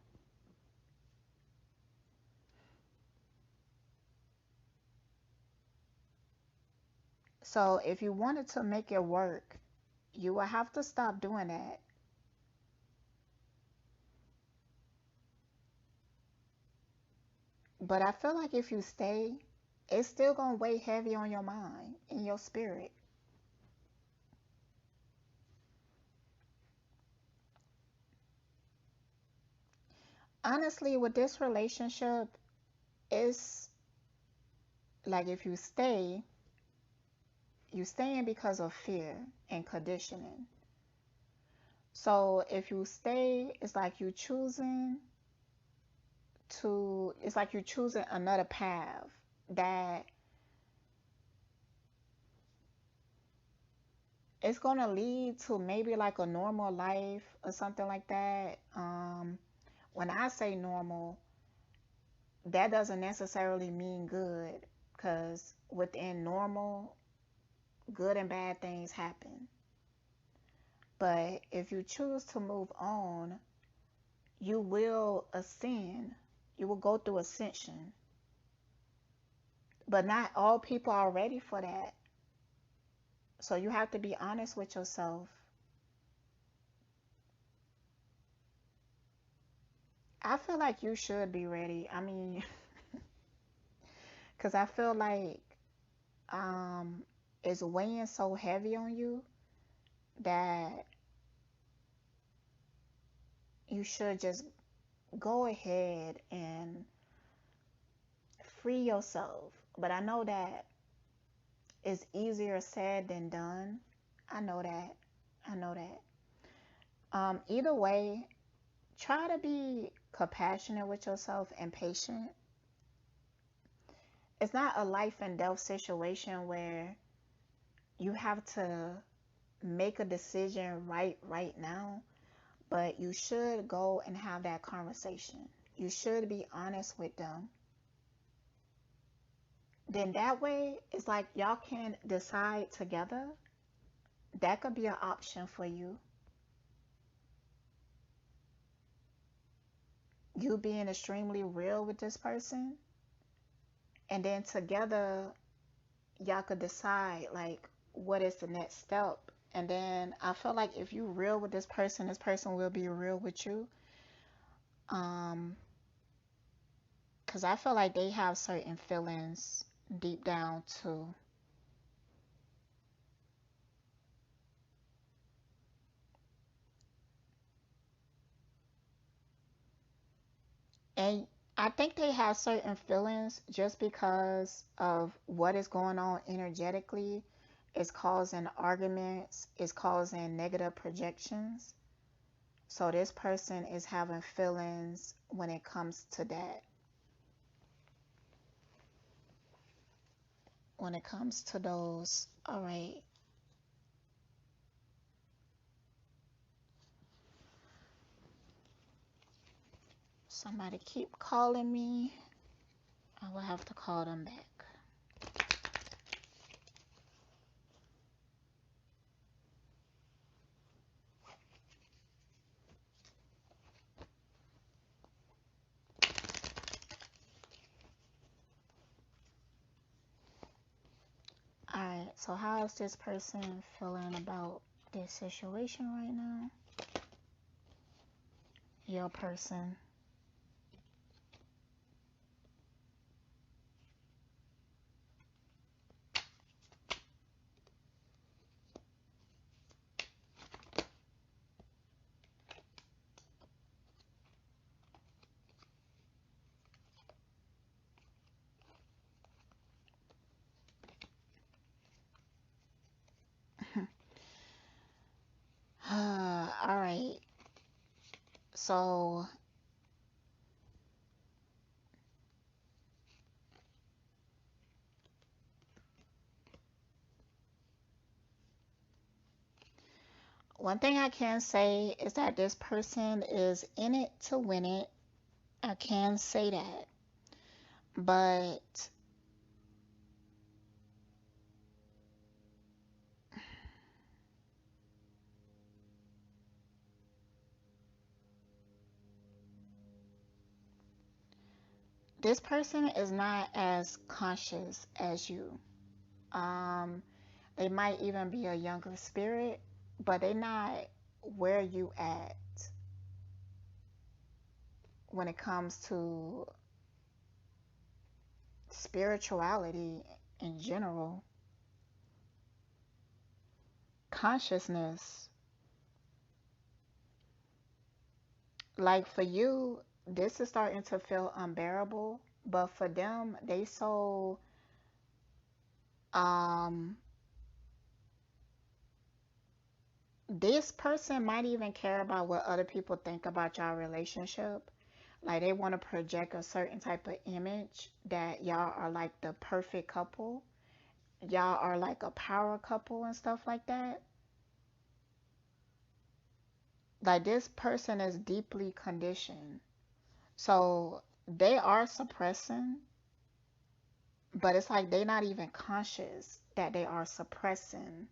So if you wanted to make it work, you will have to stop doing that. But I feel like if you stay, it's still going to weigh heavy on your mind and your spirit. Honestly, with this relationship, it's like if you stay, you staying because of fear and conditioning. So if you stay, it's like you choosing another path that it's gonna lead to maybe like a normal life or something like that. When I say normal, that doesn't necessarily mean good, because within normal, good and bad things happen. But if you choose to move on, you will ascend. You will go through ascension. But not all people are ready for that. So you have to be honest with yourself. I feel like you should be ready. I mean, because I feel like um, it's weighing so heavy on you that you should just go ahead and free yourself. But I know that it's easier said than done. I know that. I know that. Either way, try to be compassionate with yourself and patient. It's not a life and death situation where you have to make a decision right now, but you should go and have that conversation. You should be honest with them. Then that way, it's like y'all can decide together. That could be an option for you. You being extremely real with this person, and then together y'all could decide like what is the next step. And then I feel like if you real with this person will be real with you. Um, because I feel like they have certain feelings deep down too. And I think they have certain feelings just because of what is going on energetically. It's causing arguments, it's causing negative projections. So this person is having feelings when it comes to that. When it comes to those, all right. Somebody keep calling me. I will have to call them back. So how is this person feeling about this situation right now? Your person. All right. So one thing I can say is that this person is in it to win it. I can say that. But this person is not as conscious as you. They might even be a younger spirit, but they're not where you at when it comes to spirituality in general, consciousness. Like for you, this is starting to feel unbearable, but for them, they so um this person might even care about what other people think about y'all relationship. Like they want to project a certain type of image that y'all are like the perfect couple. Y'all are like a power couple and stuff like that. Like this person is deeply conditioned. So they are suppressing, but it's like they're not even conscious that they are suppressing.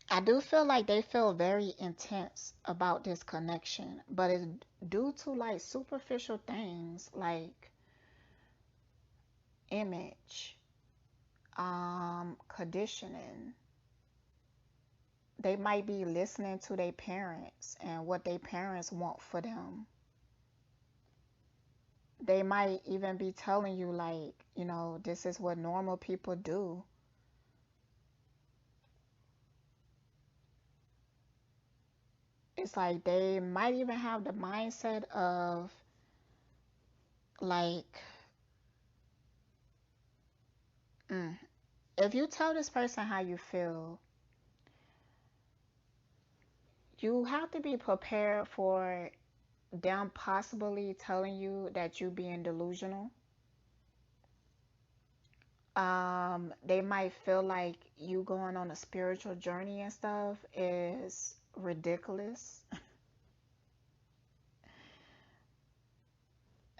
I do feel like they feel very intense about this connection, but it's due to like superficial things like image, conditioning. They might be listening to their parents and what their parents want for them. They might even be telling you like, this is what normal people do. It's like they might even have the mindset of like, mm, if you tell this person how you feel, you have to be prepared for them possibly telling you that you being delusional. They might feel like you going on a spiritual journey and stuff is ridiculous.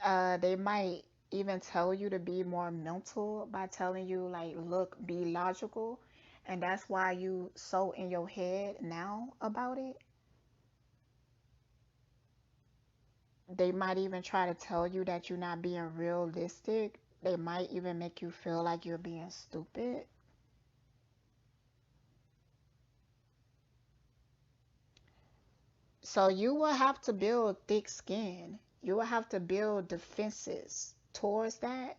They might even tell you to be more mental by telling you like, look, be logical, and that's why you so in your head now about it. They might even try to tell you that you're not being realistic. They might even make you feel like you're being stupid. So you will have to build thick skin. You will have to build defenses towards that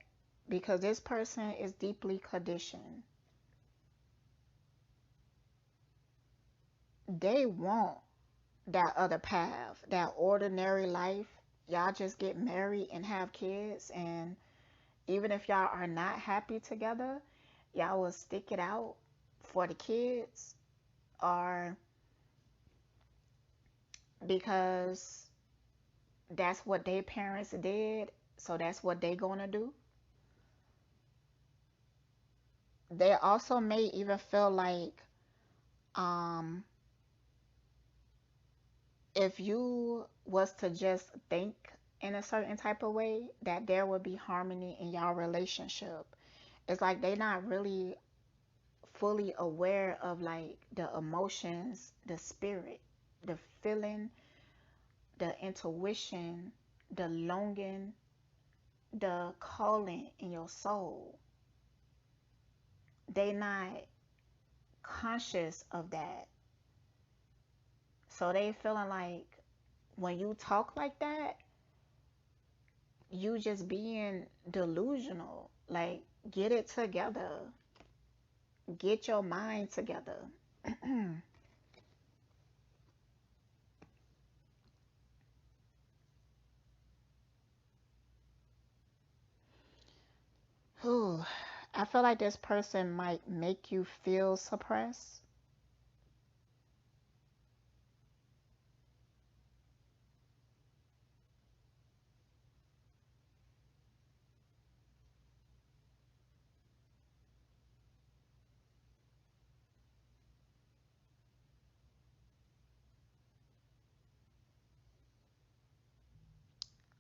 because this person is deeply conditioned. They want that other path, that ordinary life. Y'all just get married and have kids, and even if y'all are not happy together, y'all will stick it out for the kids, or because that's what their parents did, so that's what they gonna do. They also may even feel like um if you was to just think in a certain type of way that there would be harmony in y'all relationship. It's like they not really fully aware of like the emotions, the spirit, the feeling, the intuition, the longing, the calling in your soul. They not conscious of that. So they feeling like when you talk like that, you just being delusional. Like, get it together. Get your mind together. Whew. I feel like this person might make you feel suppressed.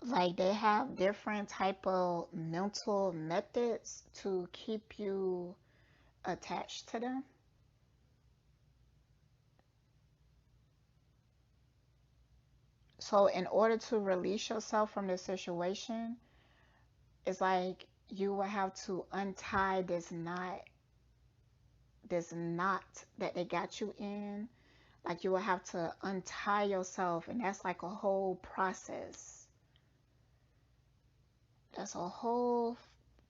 Like they have different type of mental methods to keep you attached to them. So in order to release yourself from this situation, it's like you will have to untie this knot that they got you in. Like you will have to untie yourself, and that's like a whole process. That's a whole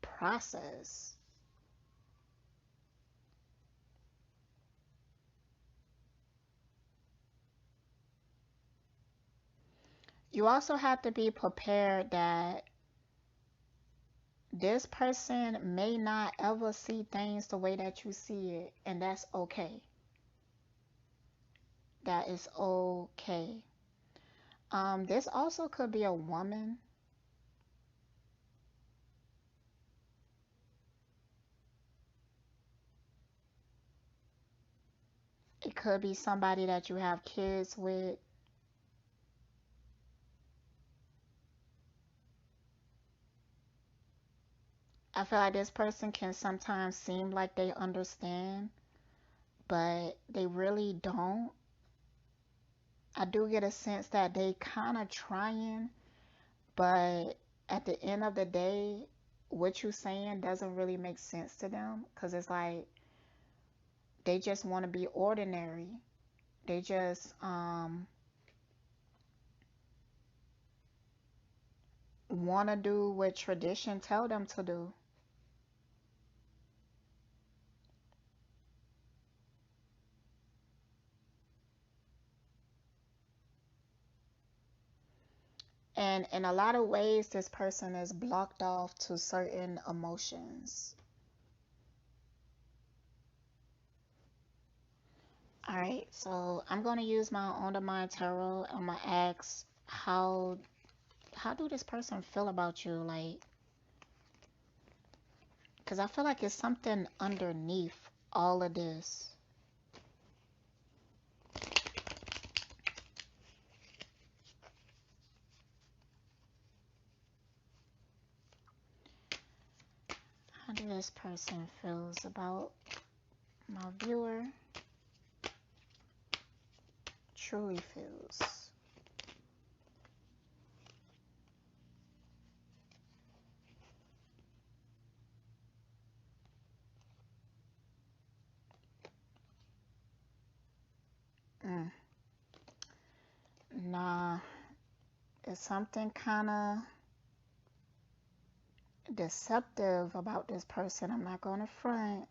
process. You also have to be prepared that this person may not ever see things the way that you see it, and that's okay. That is okay. This also could be a woman. It could be somebody that you have kids with. I feel like this person can sometimes seem like they understand, but they really don't. I do get a sense that they kind of trying, but at the end of the day, what you're saying doesn't really make sense to them because it's like they just want to be ordinary. They just want to do what tradition tell them to do. And in a lot of ways, this person is blocked off to certain emotions. All right, so I'm going to use my On the Mind Tarot. I'm going to ask how do this person feel about you? Like, because I feel like it's something underneath all of this. How do this person feels about my viewer? Truly feels. Mm. Nah, it's something kind of deceptive about this person. I'm not going to front.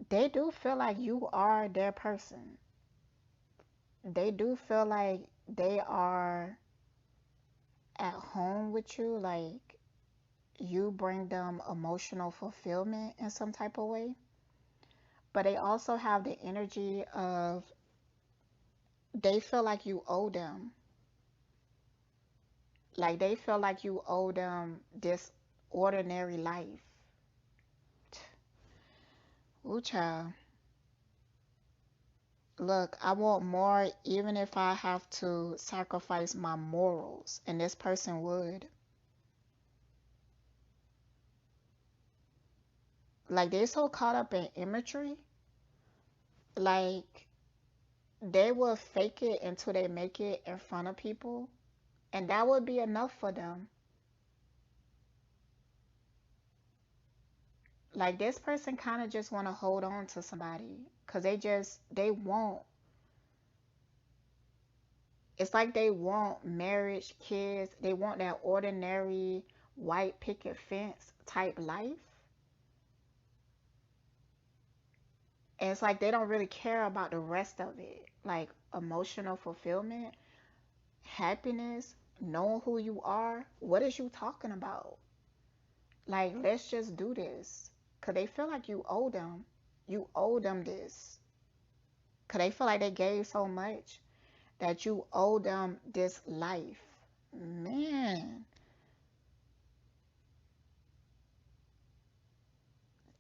They do feel like you are their person. They do feel like they are at home with you. Like you bring them emotional fulfillment in some type of way. But they also have the energy of they feel like you owe them. Like they feel like you owe them this ordinary life. Ooh, child. Look, I want more even if I have to sacrifice my morals, and this person would. Like, they're so caught up in imagery. Like, they will fake it until they make it in front of people, and that would be enough for them. Like, this person kind of just want to hold on to somebody because they want, it's like they want marriage, kids, they want that ordinary white picket fence type life. And it's like they don't really care about the rest of it, like emotional fulfillment, happiness, knowing who you are. What is you talking about? Like, let's just do this. Because they feel like you owe them. You owe them this. Because they feel like they gave so much that you owe them this life. Man.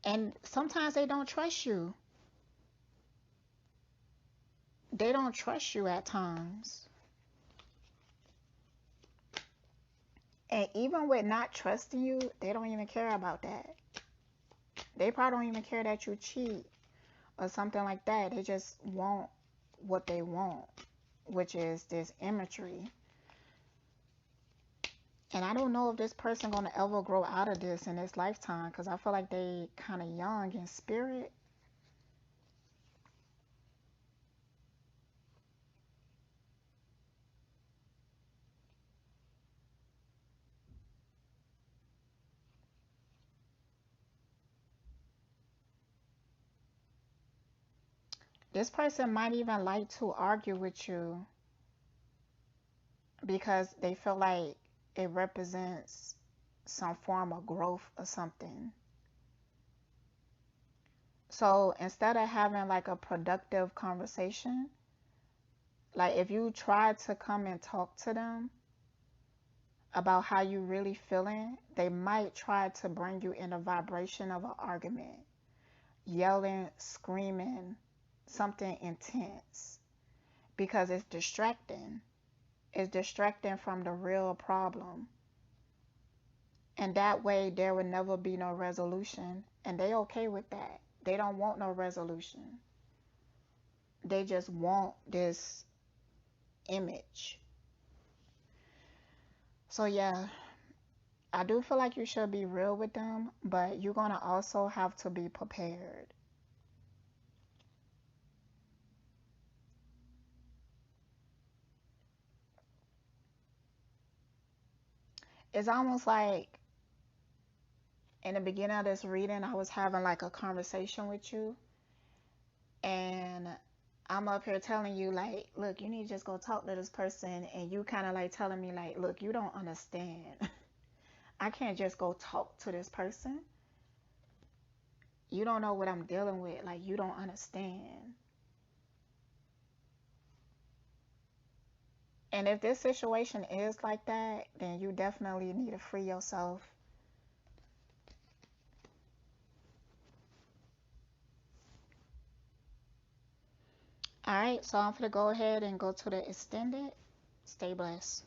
And sometimes they don't trust you. They don't trust you at times. And even with not trusting you, they don't even care about that. They probably don't even care that you cheat or something like that. They just want what they want, which is this imagery. And I don't know if this person gonna ever grow out of this in this lifetime, because I feel like they kind of young in spirit. This person might even like to argue with you because they feel like it represents some form of growth or something. So instead of having like a productive conversation, like if you try to come and talk to them about how you really feeling, they might try to bring you in a vibration of an argument, yelling, screaming, something intense, because it's distracting. It's distracting from the real problem. And that way there will never be no resolution. And they okay with that. They don't want no resolution. They just want this image. So yeah, I do feel like you should be real with them, but you're gonna also have to be prepared. It's almost like in the beginning of this reading, I was having like a conversation with you, and I'm up here telling you, like, look, you need to just go talk to this person, and you kind of like telling me, like, look, you don't understand. I can't just go talk to this person. You don't know what I'm dealing with. Like, you don't understand. And if this situation is like that, then you definitely need to free yourself. All right, so I'm going to go ahead and go to the extended. Stay blessed.